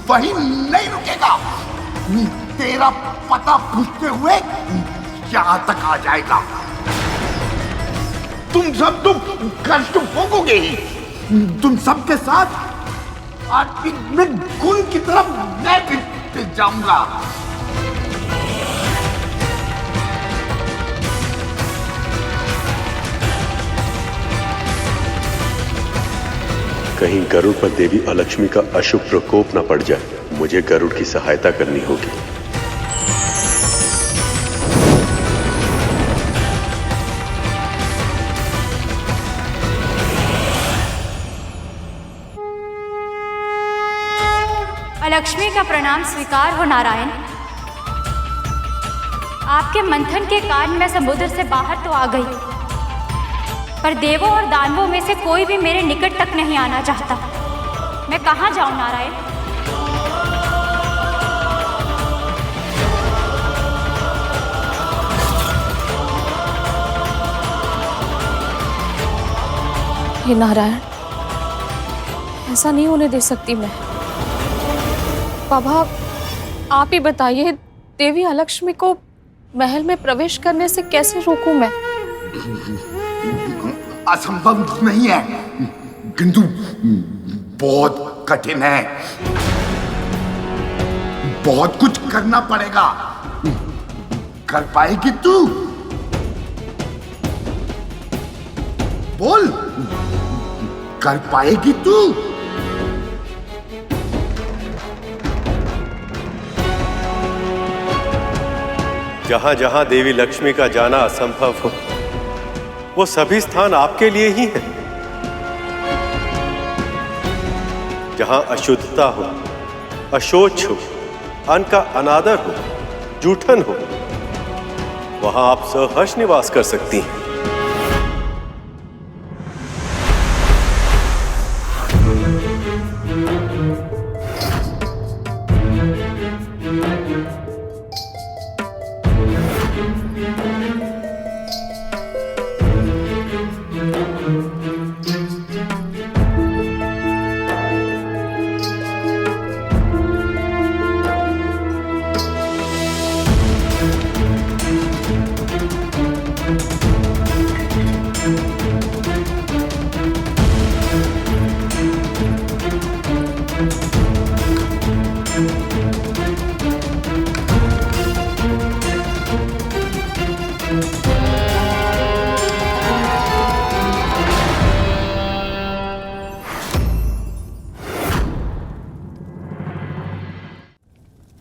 वहीं नहीं रुकेगा, तेरा पता पूछते हुए यहाँ तक आ जाएगा। तुम सब तो कष्ट भोगोगे ही, तुम सबके साथ आज में खून की तरफ मैं भी जाऊंगा। कहीं गरुड़ पर देवी अलक्ष्मी का अशुभ प्रकोप न पड़ जाए, मुझे गरुड़ की सहायता करनी होगी। अलक्ष्मी का प्रणाम स्वीकार हो नारायण। आपके मंथन के कारण मैं समुद्र से बाहर तो आ गई, पर देवों और दानवों में से कोई भी मेरे निकट तक नहीं आना चाहता। मैं कहाँ जाऊं नारायण? हे नारायण, ऐसा नहीं होने दे सकती मैं। बाबा, आप ही बताइए, देवी अलक्ष्मी को महल में प्रवेश करने से कैसे रोकूं मैं? असंभव नहीं है, किंतु बहुत कठिन है। बहुत कुछ करना पड़ेगा। कर पाएगी तू? बोल, कर पाएगी तू? जहां जहां देवी लक्ष्मी का जाना असंभव हो, वो सभी स्थान आपके लिए ही हैं। जहां अशुद्धता हो, अशोच हो, अन्न का अनादर हो, जूठन हो, वहां आप सहर्ष निवास कर सकती हैं।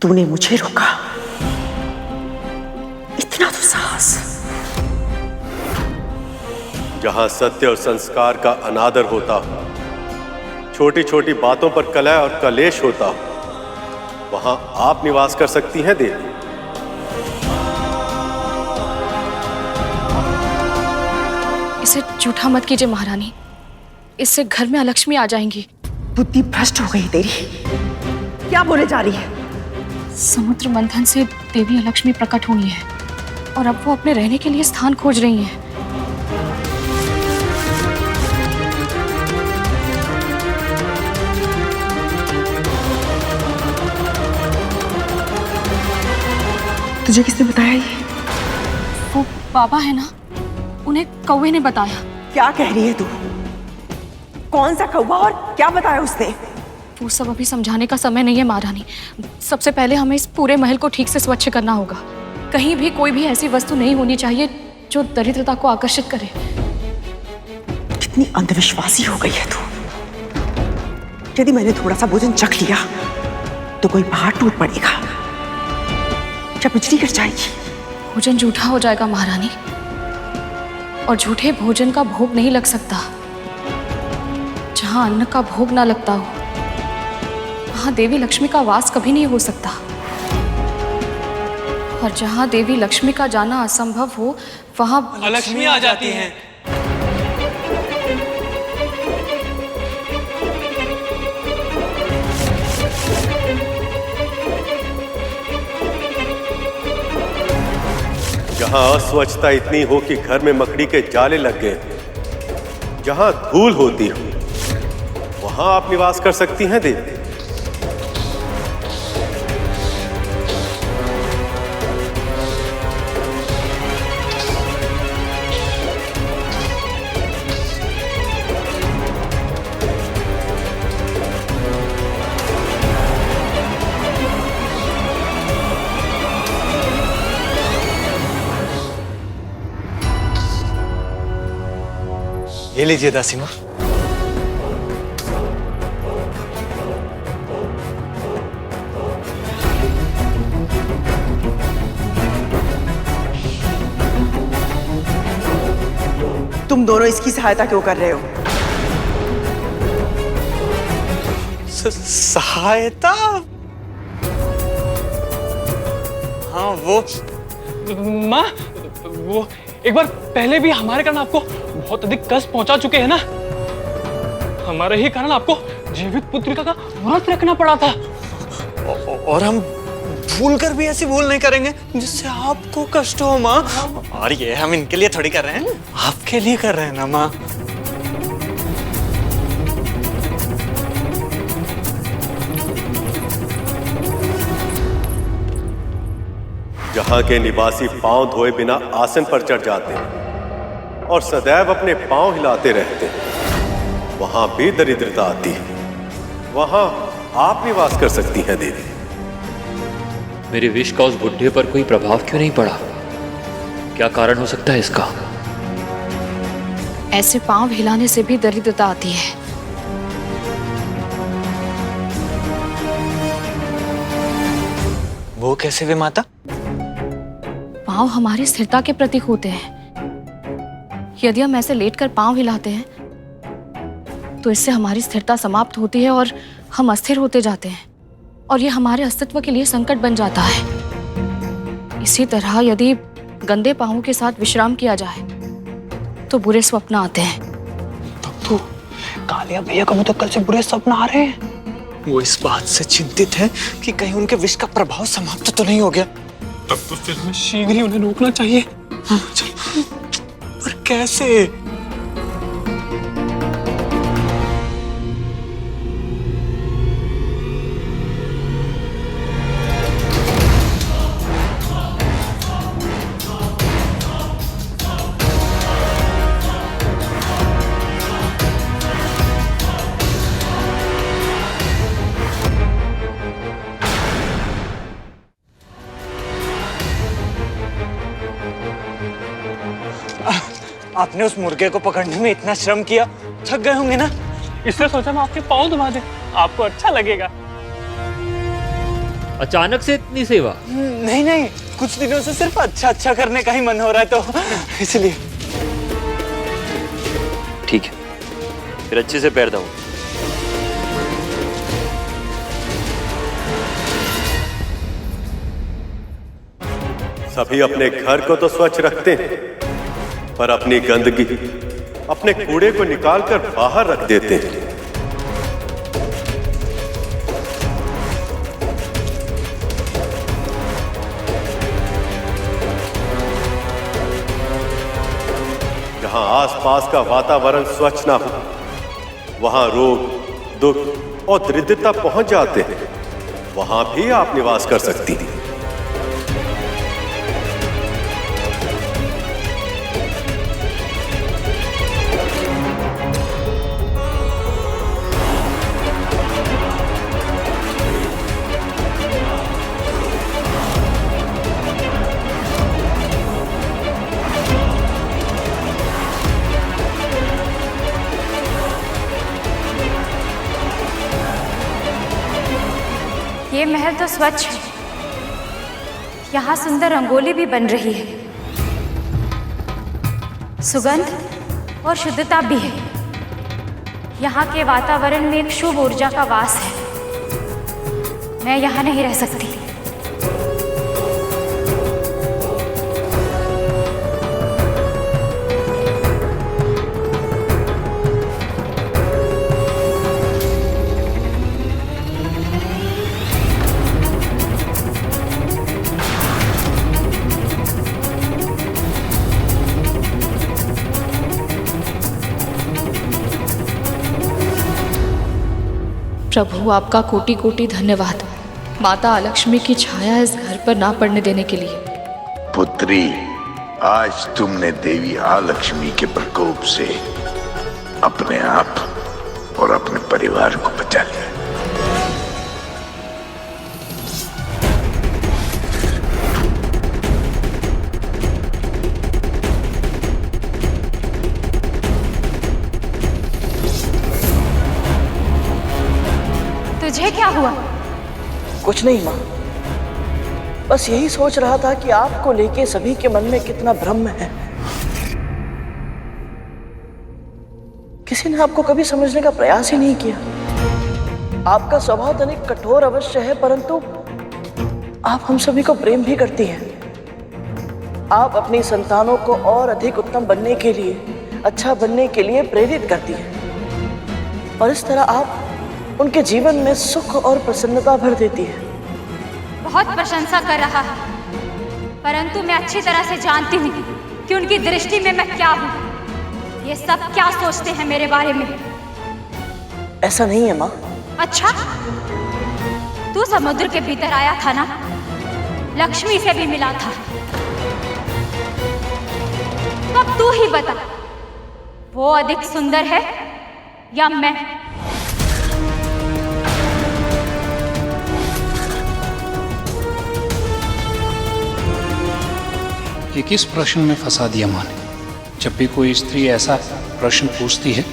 तूने मुझे रोका, इतना तो साहस। जहां सत्य और संस्कार का अनादर होता हो, छोटी छोटी बातों पर कलह और कलेश होता हो, वहां आप निवास कर सकती हैं देवी। इसे झूठा मत कीजिए महारानी, इससे घर में अलक्ष्मी आ जाएंगी। बुद्धि भ्रष्ट हो गई तेरी, क्या बोले जा रही है? समुद्र मंथन से देवी अलक्ष्मी प्रकट हुई है और अब वो अपने रहने के लिए स्थान खोज रही हैं। तुझे किसने बताया ये? वो बाबा है ना, उन्हें कौवे ने बताया। क्या कह रही है तू? कौन सा कौवा और क्या बताया उसने? वो सब अभी समझाने का समय नहीं है महारानी। सबसे पहले हमें इस पूरे महल को ठीक से स्वच्छ करना होगा। कहीं भी कोई भी ऐसी वस्तु नहीं होनी चाहिए जो दरिद्रता को आकर्षित करे। कितनी अंधविश्वासी हो गई है तू। यदि मैंने थोड़ा सा भोजन चख लिया तो कोई पहाड़ टूट पड़ेगा या बिजली गिर जाएगी। भोजन झूठा हो जाएगा महारानी, और झूठे भोजन का भोग नहीं लग सकता। जहां अन्न का भोग ना लगता हो, वहां देवी लक्ष्मी का वास कभी नहीं हो सकता। और जहां देवी लक्ष्मी का जाना असंभव हो, वहां अलक्ष्मी आ जाती हैं। जहां अस्वच्छता इतनी हो कि घर में मकड़ी के जाले लग गए, जहां धूल होती हो, वहां आप निवास कर सकती हैं देवी। ये लीजिए दासी माँ। तुम दोनों इसकी सहायता क्यों कर रहे हो? सहायता? हाँ वो माँ, वो एक बार पहले भी हमारे कारण आपको बहुत अधिक कष्ट पहुंचा चुके हैं ना। हमारे ही कारण आपको जीवित पुत्रिका का व्रत रखना पड़ा था। और हम भूल कर भी ऐसी भूल नहीं करेंगे जिससे आपको कष्ट हो माँ। और ये हम इनके लिए थोड़ी कर रहे हैं, आपके लिए कर रहे हैं ना माँ। जहां के निवासी पांव धोए बिना आसन पर चढ़ जाते हैं और सदैव अपने पांव हिलाते रहते हैं, वहां भी दरिद्रता आती है। वहां आप निवास कर सकती हैं देवी। मेरे विष का उस बुढ़े पर कोई प्रभाव क्यों नहीं पड़ा? क्या कारण हो सकता है इसका? ऐसे पांव हिलाने से भी दरिद्रता आती है। वो कैसे वे माता? पांव हमारी स्थिरता के प्रतीक होते हैं। यदि हम ऐसे लेटकर पांव हिलाते हैं तो इससे हमारी स्थिरता समाप्त होती है और हम अस्थिर होते जाते हैं, और ये हमारे अस्तित्व के लिए संकट बन जाता है। इसी तरह यदि गंदे पांवों के साथ विश्राम किया जाए तो बुरे स्वप्न आते हैं। तो कालिया भैया को तो कल से बुरे स्वप्न आ रहे हैं। वो इस बात से चिंतित है कि कहीं उनके विष का प्रभाव समाप्त तो नहीं हो गया। तब तो फिर हमें शीघ्र ही उन्हें रोकना चाहिए। चलो, पर कैसे? आपने उस मुर्गे को पकड़ने में इतना श्रम किया, थक गए होंगे ना? इसलिए सोचा मैं आपके पाँव दबा दूं, आपको अच्छा लगेगा। अचानक से इतनी सेवा? नहीं नहीं, कुछ दिनों से सिर्फ अच्छा करने का ही मन हो रहा है, तो इसलिए। ठीक है, फिर अच्छे से पैर दबाओ। सभी अपने घर को तो स्वच्छ रखते हैं, पर अपनी गंदगी, अपने कूड़े को निकालकर बाहर रख देते हैं। जहां आसपास का वातावरण स्वच्छ ना हो, वहां रोग, दुख और दरिद्रता पहुंच जाते हैं। वहां भी आप निवास कर सकती हैं। ये महल तो स्वच्छ है, यहाँ सुंदर रंगोली भी बन रही है, सुगंध और शुद्धता भी है। यहाँ के वातावरण में एक शुभ ऊर्जा का वास है। मैं यहाँ नहीं रह सकती। प्रभु आपका कोटि कोटि धन्यवाद माता अलक्ष्मी की छाया इस घर पर ना पड़ने देने के लिए। पुत्री, आज तुमने देवी आलक्ष्मी के प्रकोप से अपने आप और अपने परिवार को बचा लिया। तुझे क्या हुआ? कुछ नहीं माँ, बस यही सोच रहा था कि आपको लेके सभी के मन में कितना भ्रम है। किसी ने आपको कभी समझने का प्रयास ही नहीं किया। आपका स्वभाव तनिक कठोर अवश्य है, परंतु आप हम सभी को प्रेम भी करती हैं। आप अपनी संतानों को और अधिक उत्तम बनने के लिए, अच्छा बनने के लिए प्रेरित करती हैं और इस तरह आप उनके जीवन में सुख और प्रसन्नता भर देती है। बहुत प्रशंसा कर रहा है, परंतु मैं अच्छी तरह से जानती हूँ कि उनकी दृष्टि में मैं क्या हूँ। ये सब क्या सोचते हैं मेरे बारे में? ऐसा नहीं है माँ। अच्छा, तू समुद्र के भीतर आया था ना, लक्ष्मी से भी मिला था। अब तू ही बता, वो अधिक सुंदर है या मैं? ये किस प्रश्न में फंसा दिया माँ ने? जब भी कोई स्त्री ऐसा प्रश्न पूछती है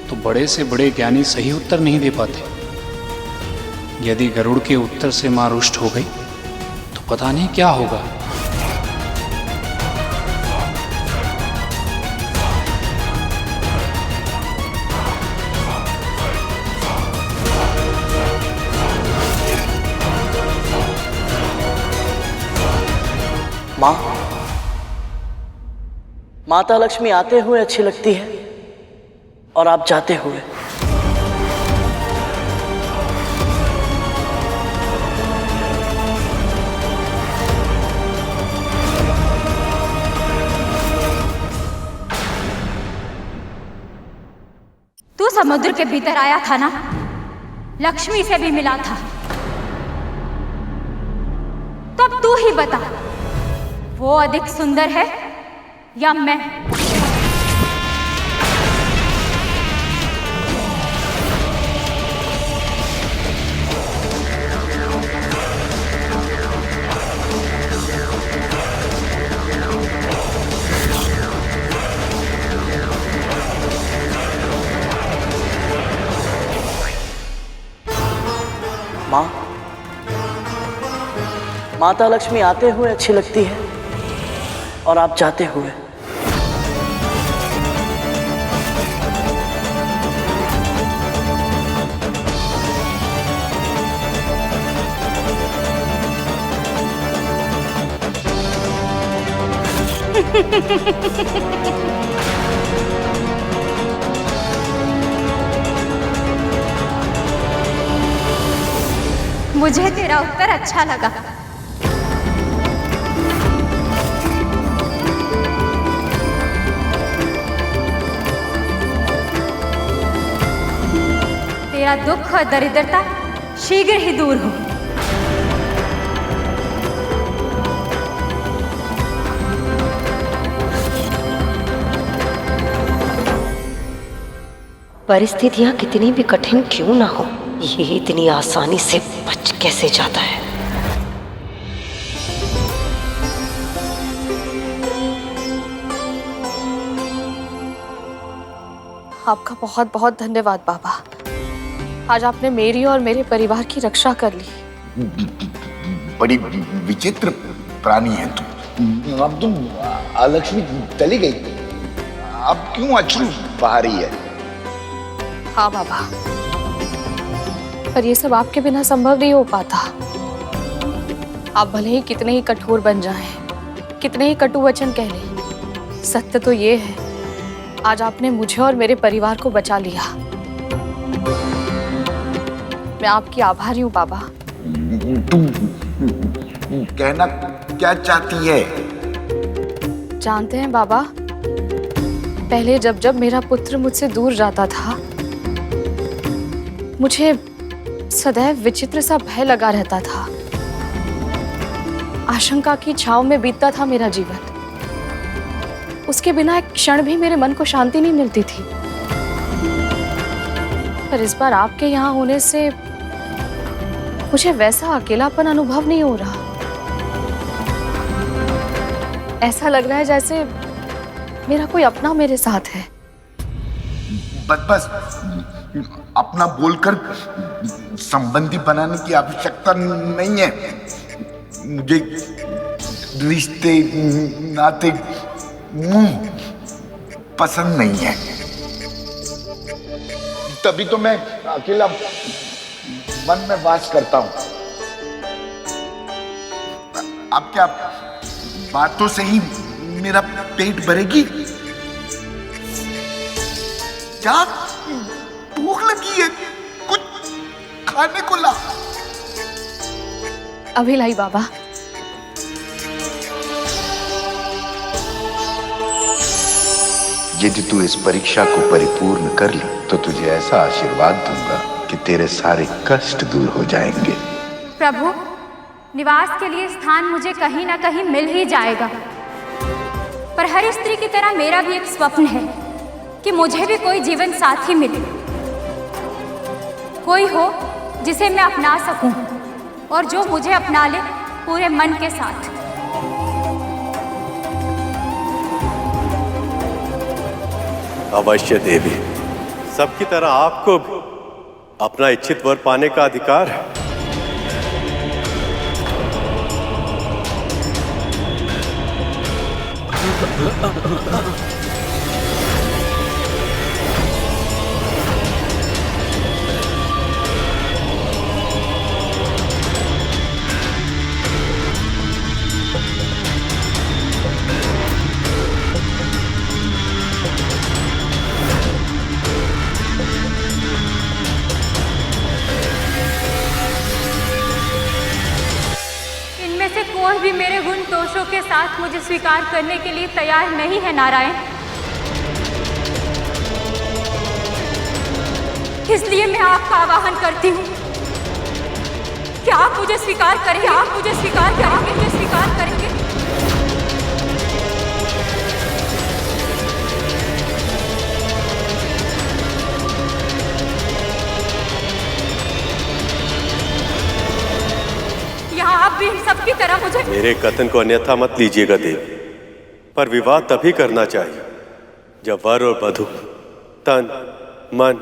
तो बड़े से बड़े ज्ञानी सही उत्तर नहीं दे पाते। यदि गरुड़ के उत्तर से माँ रुष्ट हो गई तो पता नहीं क्या होगा। माँ, माता लक्ष्मी आते हुए अच्छी लगती है और आप जाते हुए। तू समुद्र के भीतर आया था ना, लक्ष्मी से भी मिला था। तो अब तू ही बता, वो अधिक सुंदर है या मैं? माँ, माता लक्ष्मी आते हुए अच्छी लगती है और आप जाते हुए। मुझे तेरा उत्तर अच्छा लगा। तेरा दुख और दरिद्रता शीघ्र ही दूर हो। परिस्थितियां कितनी भी कठिन क्यों ना हो, ये इतनी आसानी से बच कैसे जाता है? आपका बहुत बहुत धन्यवाद बाबा। आज आपने मेरी और मेरे परिवार की रक्षा कर ली। बड़ी विचित्र प्राणी है तू। अब तुम लक्ष्मी चली गई, अब क्यों अश्रु बहा रही है? हाँ बाबा, पर ये सब आपके बिना संभव नहीं हो पाता। आप भले ही कितने ही कठोर बन जाएं, कितने ही कटु वचन कह लें, सत्य तो ये है, आज आपने मुझे और मेरे परिवार को बचा लिया। मैं आपकी आभारी हूँ बाबा। तुम कहना क्या चाहती है? जानते हैं बाबा, पहले जब जब मेरा पुत्र मुझसे दूर जाता था, मुझे सदैव विचित्र सा भय लगा रहता था। आशंका की छांव में बीतता था मेरा जीवन। उसके बिना एक क्षण भी मेरे मन को शांति नहीं मिलती थी। पर इस बार आपके यहाँ होने से मुझे वैसा अकेलापन अनुभव नहीं हो रहा। ऐसा लग रहा है जैसे मेरा कोई अपना मेरे साथ है। बस अपना बोलकर संबंधी बनाने की आवश्यकता नहीं है। मुझे रिश्ते नाते मुंह पसंद नहीं है। तभी तो मैं अकेला मन में वास करता हूं। अब क्या बातों से ही मेरा पेट भरेगी? क्या भूख लगी है? कुछ खाने को ला। अभी लाई बाबा। यदि तू इस परीक्षा को परिपूर्ण कर ली तो तुझे ऐसा आशीर्वाद दूंगा कि तेरे सारे कष्ट दूर हो जाएंगे। प्रभु, निवास के लिए स्थान मुझे कहीं ना कहीं मिल ही जाएगा, पर हर स्त्री की तरह मेरा भी एक स्वप्न है कि मुझे भी कोई जीवन साथी मिले, कोई हो जिसे मैं अपना सकूं और जो मुझे अपना ले पूरे मन के साथ। अवश्य देवी, सबकी तरह आपको भी अपना इच्छित वर पाने का अधिकार है। कोई भी मेरे गुण दोषों के साथ मुझे स्वीकार करने के लिए तैयार नहीं है नारायण। इसलिए मैं आपका आवाहन करती हूँ कि आप मुझे स्वीकार करेंगे, आप मुझे स्वीकार करेंगे, मुझे स्वीकार करेंगे। आप भी सबकी तरह मुझे। मेरे कथन को अन्यथा मत लीजिएगा देवी, पर विवाह तभी करना चाहिए जब वर और वधू तन, मन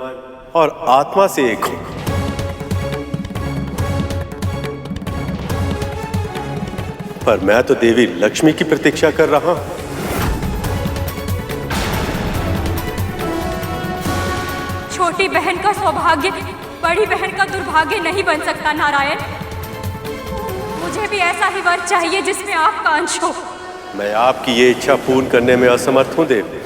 और आत्मा से एक हो। पर मैं तो देवी लक्ष्मी की प्रतीक्षा कर रहा हूं। छोटी बहन का सौभाग्य बड़ी बहन का दुर्भाग्य नहीं बन सकता नारायण। मुझे भी ऐसा ही वर चाहिए जिसमें आपका अंश हो। मैं आपकी ये इच्छा पूर्ण करने में असमर्थ हूं देवी,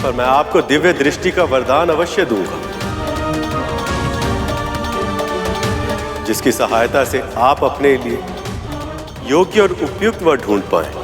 पर मैं आपको दिव्य दृष्टि का वरदान अवश्य दूंगा, जिसकी सहायता से आप अपने लिए योग्य और उपयुक्त वर ढूंढ पाए।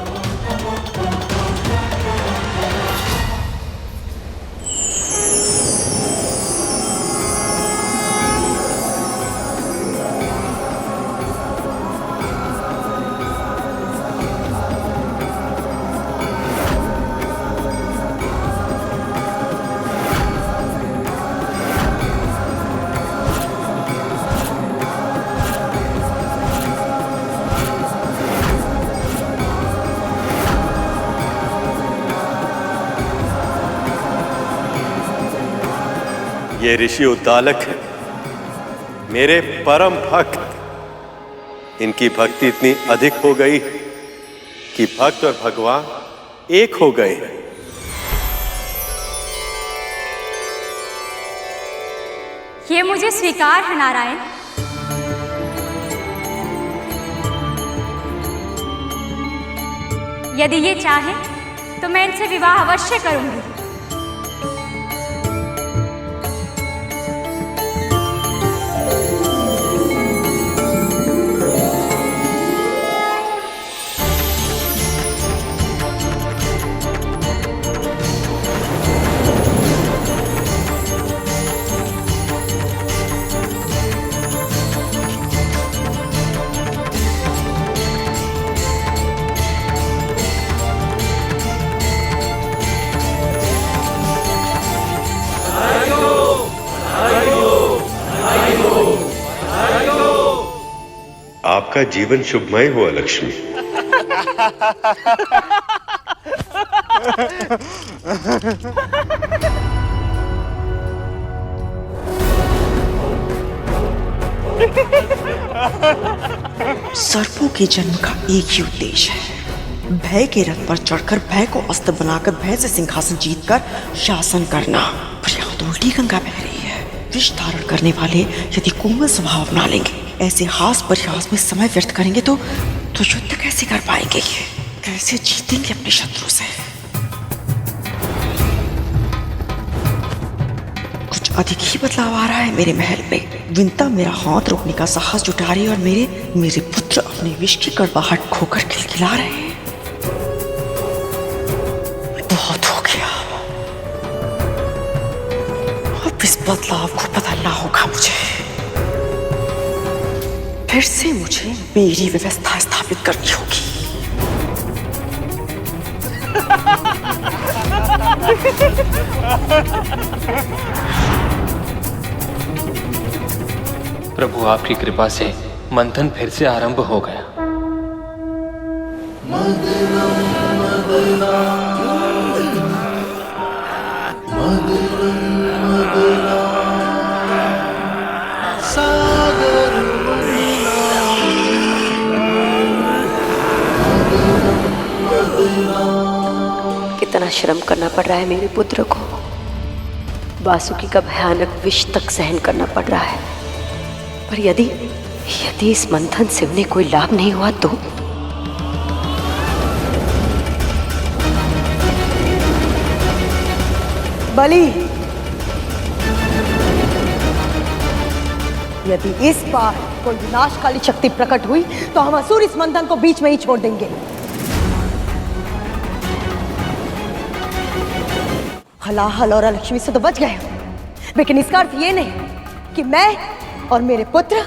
ये ऋषि उद्दालक है, मेरे परम भक्त। इनकी भक्ति इतनी अधिक हो गई कि भक्त और भगवान एक हो गए हैं। ये मुझे स्वीकार है नारायण। यदि ये चाहे तो मैं इनसे विवाह अवश्य करूंगी। आपका जीवन शुभमय हो अलक्ष्मी। सर्पों के जन्म का एक ही उद्देश्य है, भय के रथ पर चढ़कर भय को अस्त्र बनाकर भय से सिंहासन जीतकर शासन करना। पर यहाँ तो उल्टी गंगा बह रही है। विष धारण करने वाले यदि कोमल स्वभाव अपना लेंगे, ऐसे हास परिहास में समय व्यर्थ करेंगे तो युद्ध कैसे कर पाएंगे? ये कैसे जीतेंगे अपने शत्रु से? कुछ अधिक ही बदलाव आ रहा है मेरे महल में। विंता मेरा हाथ रोकने का साहस जुटा रही है और मेरे पुत्र अपने विष की कड़वाहट खोकर खिलखिला रहे हैं। बहुत हो गया, अब इस बदलाव को बदलना होगा मुझे। फिर से मुझे मेरी व्यवस्था स्थापित करनी होगी। प्रभु आपकी कृपा से मंथन फिर से आरंभ हो गया। कितना श्रम करना पड़ रहा है मेरे पुत्र को। वासुकी का भयानक विष तक सहन करना पड़ रहा है। पर यदि इस मंथन से उन्हें कोई लाभ नहीं हुआ तो? बलि, यदि इस बार कोई विनाशकाली शक्ति प्रकट हुई तो हम असुर इस मंथन को बीच में ही छोड़ देंगे। हलाहल और अलक्ष्मी से तो बच गए, लेकिन इसका अर्थ ये नहीं कि मैं और मेरे पुत्र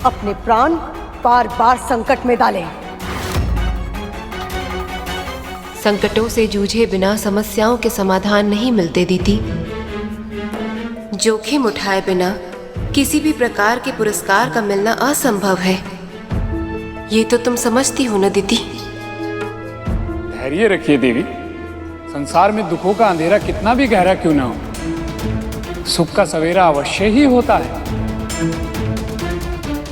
अपने प्राण बार बार संकट में डालें। संकटों से जूझे बिना समस्याओं के समाधान नहीं मिलते दीदी। जोखिम उठाए बिना किसी भी प्रकार के पुरस्कार का मिलना असंभव है। ये तो तुम समझती हो ना दीदी। धैर्य रखिए देवी। संसार में दुखों का अंधेरा कितना भी गहरा क्यों ना हो, सुख का सवेरा अवश्य ही होता है।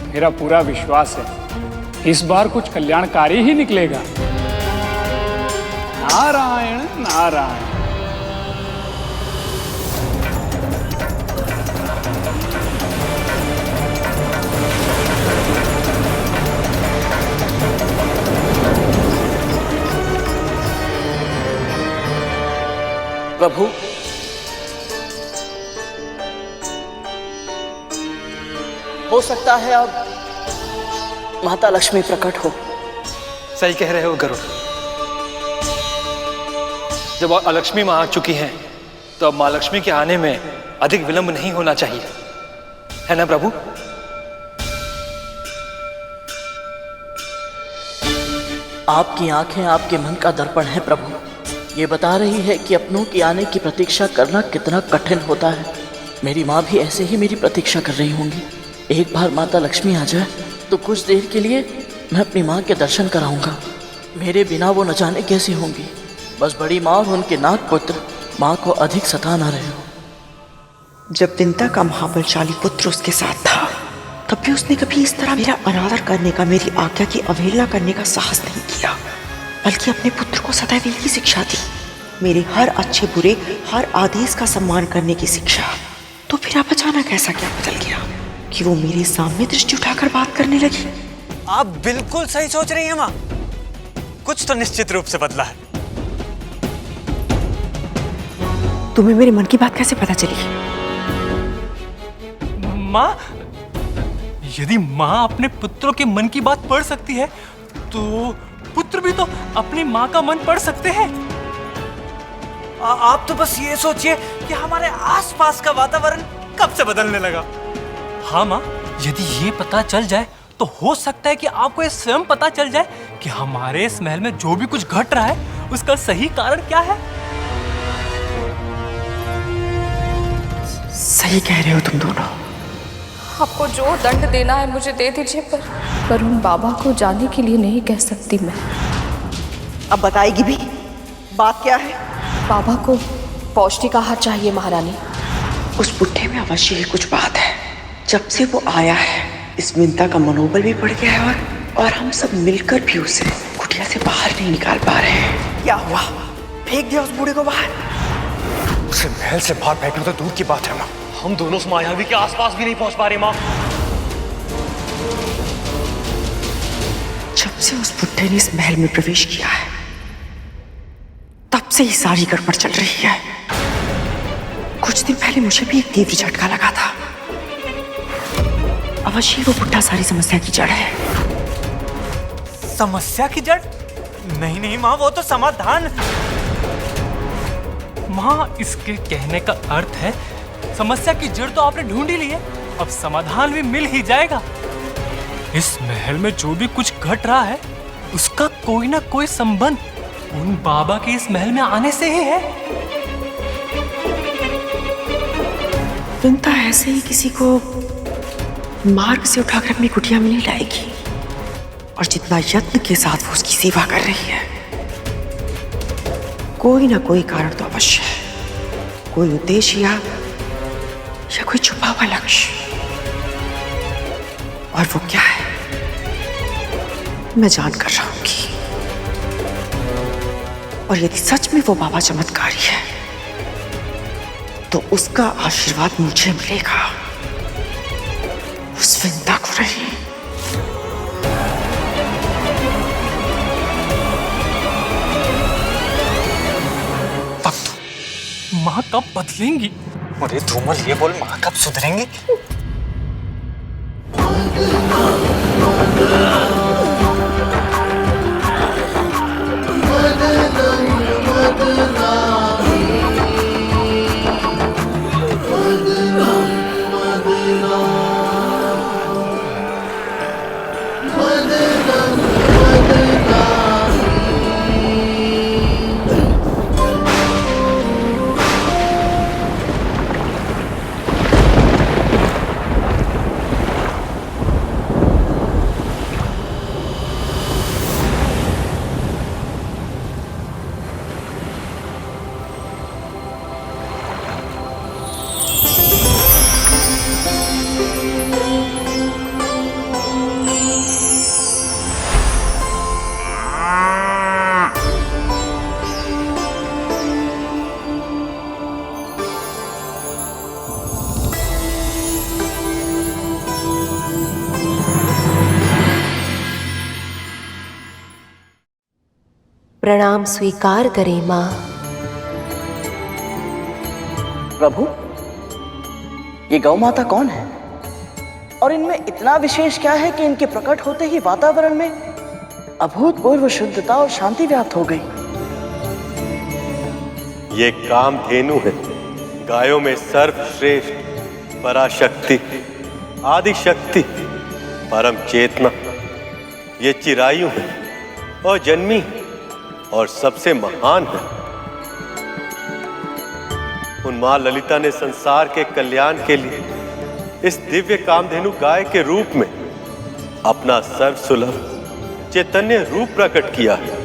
मेरा पूरा विश्वास है इस बार कुछ कल्याणकारी ही निकलेगा। नारायण नारायण। प्रभु, हो सकता है अब माता लक्ष्मी प्रकट हो। सही कह रहे हो गरुड़। जब अलक्ष्मी मां आ चुकी हैं, तो अब मां लक्ष्मी के आने में अधिक विलंब नहीं होना चाहिए, है ना प्रभु? आपकी आंखें आपके मन का दर्पण है प्रभु। ये बता रही है कि अपनों के आने की प्रतीक्षा करना कितना कठिन होता है। मेरी माँ भी ऐसे ही मेरी प्रतीक्षा कर रही होंगी। एक बार माता लक्ष्मी आ जाए तो कुछ देर के लिए मैं अपनी माँ के दर्शन कराऊंगा। मेरे बिना वो न जाने कैसी होंगी। बस बड़ी माँ और उनके नाग पुत्र माँ को अधिक सता ना रहे हो। जब विंता का महाबलशाली पुत्र उसके साथ था, तब भी उसने कभी इस तरह मेरा अनादर करने का, मेरी आज्ञा की अवहेलना करने का साहस नहीं किया, बल्कि अपने पुत्र को सदैव यही शिक्षा दी, मेरे हर अच्छे बुरे हर आदेश का सम्मान करने की शिक्षा। तो फिर अब अचानक ऐसा क्या बदल गया कि वो मेरे सामने दृष्टि उठाकर बात करने लगी? आप बिल्कुल सही सोच रही हैं माँ। कुछ तो निश्चित रूप से बदला है। तुम्हें मेरे मन की बात कैसे पता चली? माँ, यदि माँ अपने पुत्रों के मन की बात पढ़ सकती है, तो पुत्र भी तो अपनी माँ का मन पढ़ सकते हैं। आप तो बस ये सोचिए कि हमारे आसपास का वातावरण कब से बदलने लगा। हाँ माँ, यदि ये पता चल जाए तो हो सकता है कि आपको ये स्वयं पता चल जाए कि हमारे इस महल में जो भी कुछ घट रहा है उसका सही कारण क्या है। सही कह रहे हो तुम दोनों। आपको जो दंड देना है मुझे दे दीजिए, पर उन बाबा को जाने के लिए नहीं कह सकती मैं। अब बताएगी भी? बात क्या है? बाबा को पौष्टिक आहार चाहिए महारानी। उस बुढ़े में अवश्य ही कुछ बात है। जब से वो आया है इस मिंता का मनोबल भी बढ़ गया है और हम सब मिलकर भी उसे कुटिया से बाहर नहीं निकाल पा रहे हैं। क्या हुआ? फेंक दिया उस बूढ़े को बाहर? उसे महल से बाहर फेंकना तो दूर की बात है माँ, हम दोनों उस मायावी के आसपास भी नहीं पहुंच पा रहे माँ। जब से उस बुढ़े ने इस महल में प्रवेश किया है तब से ही सारी गड़बड़ चल रही है। कुछ दिन पहले मुझे भी एक तीव्र झटका लगा था। अवश्य वो बुढ़ा सारी समस्या की जड़ है। समस्या की जड़? नहीं नहीं माँ, वो तो समाधान। माँ, इसके कहने का अर्थ है समस्या की जड़ तो आपने ढूंढ ही ली है, अब समाधान भी मिल ही जाएगा। इस महल में जो भी कुछ घट रहा है उसका कोई ना कोई संबंध उन बाबा के इस महल में आने से ही है। विंता ऐसे ही किसी को मार्ग से उठाकर अपनी कुटिया में नहीं लाएगी, और जितना यत्न के साथ वो उसकी सेवा कर रही है, कोई ना कोई कारण तो अवश्य है, कोई उद्देश्य या कोई छुपा हुआ लक्ष्य। और वो क्या है मैं जान कर रहूंगी, और यदि सच में वो बाबा चमत्कारी है तो उसका आशीर्वाद मुझे मिलेगा, उस विंता को नहीं। माँ कब बदलेंगी? अरे धूमल, ये बोल माँ कब सुधरेंगी? प्रणाम स्वीकार करें मां। प्रभु, ये गौ माता कौन है और इनमें इतना विशेष क्या है कि इनके प्रकट होते ही वातावरण में अभूतपूर्व शुद्धता और शांति व्याप्त हो गई। ये कामधेनु है, गायों में सर्वश्रेष्ठ, पराशक्ति, आदि शक्ति, परम चेतना। ये चिरायु है और जन्मी और सबसे महान है। उन मां ललिता ने संसार के कल्याण के लिए इस दिव्य कामधेनु गाय के रूप में अपना सर्वसुलभ चैतन्य रूप प्रकट किया है।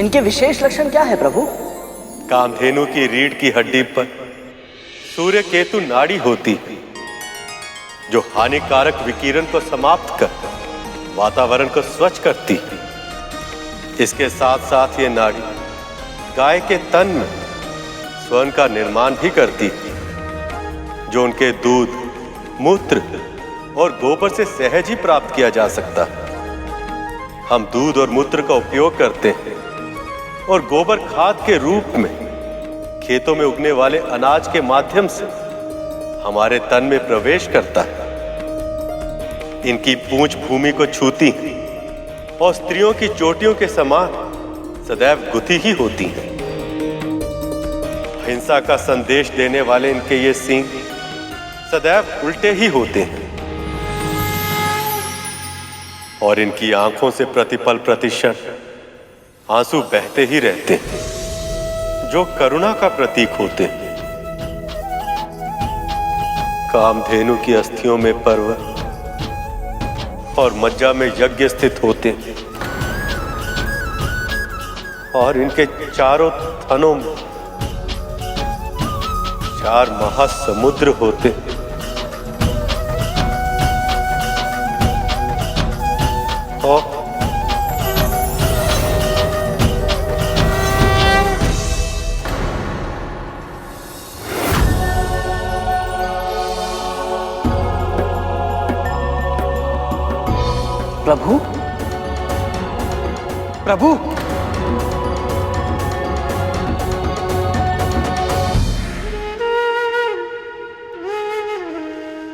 इनके विशेष लक्षण क्या है प्रभु? कामधेनु की रीढ़ की हड्डी पर सूर्य केतु नाड़ी होती है, जो हानिकारक विकिरण को समाप्त कर वातावरण को स्वच्छ करती है। इसके साथ साथ ये नाड़ी गाय के तन में स्वर्ण का निर्माण भी करती है, जो उनके दूध, मूत्र और गोबर से सहज ही प्राप्त किया जा सकता है। हम दूध और मूत्र का उपयोग करते हैं और गोबर खाद के रूप में खेतों में उगने वाले अनाज के माध्यम से हमारे तन में प्रवेश करता है। इनकी पूंछ भूमि को छूती है और स्त्रियों की चोटियों के समान सदैव गुथी ही होती हैं। हिंसा का संदेश देने वाले इनके ये सींग सदैव उल्टे ही होते हैं और इनकी आंखों से प्रतिपल प्रतिक्षण आंसू बहते ही रहते हैं जो करुणा का प्रतीक होते हैं। कामधेनु की अस्थियों में पर्वत और मज्जा में यज्ञ स्थित होते हैं और इनके चारों थनों में 4 महासमुद्र होते हैं। और प्रभु, प्रभु,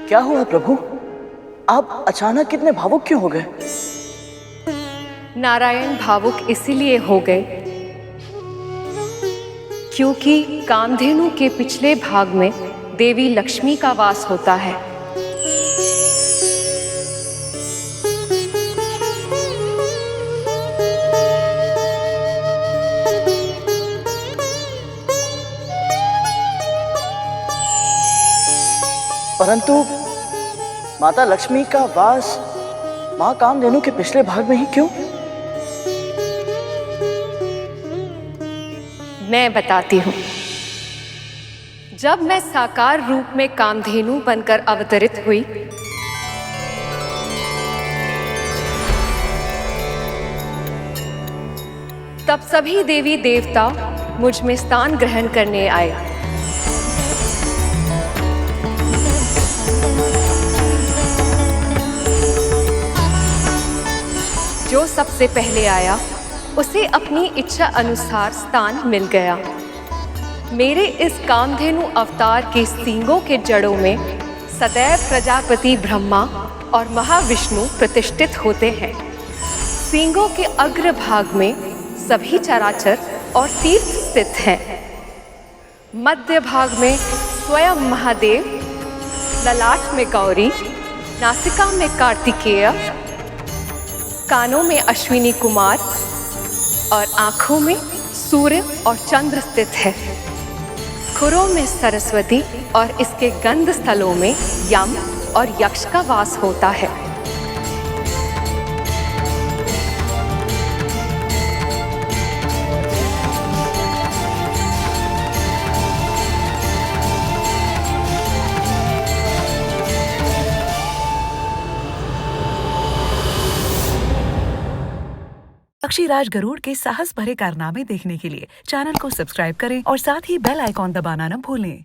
क्या हुआ प्रभु? आप अचानक कितने भावुक क्यों हो गए? नारायण भावुक इसीलिए हो गए क्योंकि कामधेनु के पिछले भाग में देवी लक्ष्मी का वास होता है। परंतु माता लक्ष्मी का वास मां कामधेनु के पिछले भाग में ही क्यों? मैं बताती हूँ। जब मैं साकार रूप में कामधेनु बनकर अवतरित हुई तब सभी देवी देवता मुझ में स्थान ग्रहण करने आए। जो सबसे पहले आया उसे अपनी इच्छा अनुसार स्थान मिल गया। मेरे इस कामधेनु अवतार के सींगों के जड़ों में सदैव प्रजापति ब्रह्मा और महाविष्णु प्रतिष्ठित होते हैं। सींगों के अग्र भाग में सभी चराचर और तीर्थ स्थित हैं। मध्य भाग में स्वयं महादेव, ललाट में गौरी, नासिका में कार्तिकेय, कानों में अश्विनी कुमार और आंखों में सूर्य और चंद्र स्थित है। खुरों में सरस्वती और इसके गंध स्थलों में यम और यक्ष का वास होता है। पक्षीराज गरुड़ के साहस भरे कारनामे देखने के लिए चैनल को सब्सक्राइब करें और साथ ही बेल आइकॉन दबाना न भूलें।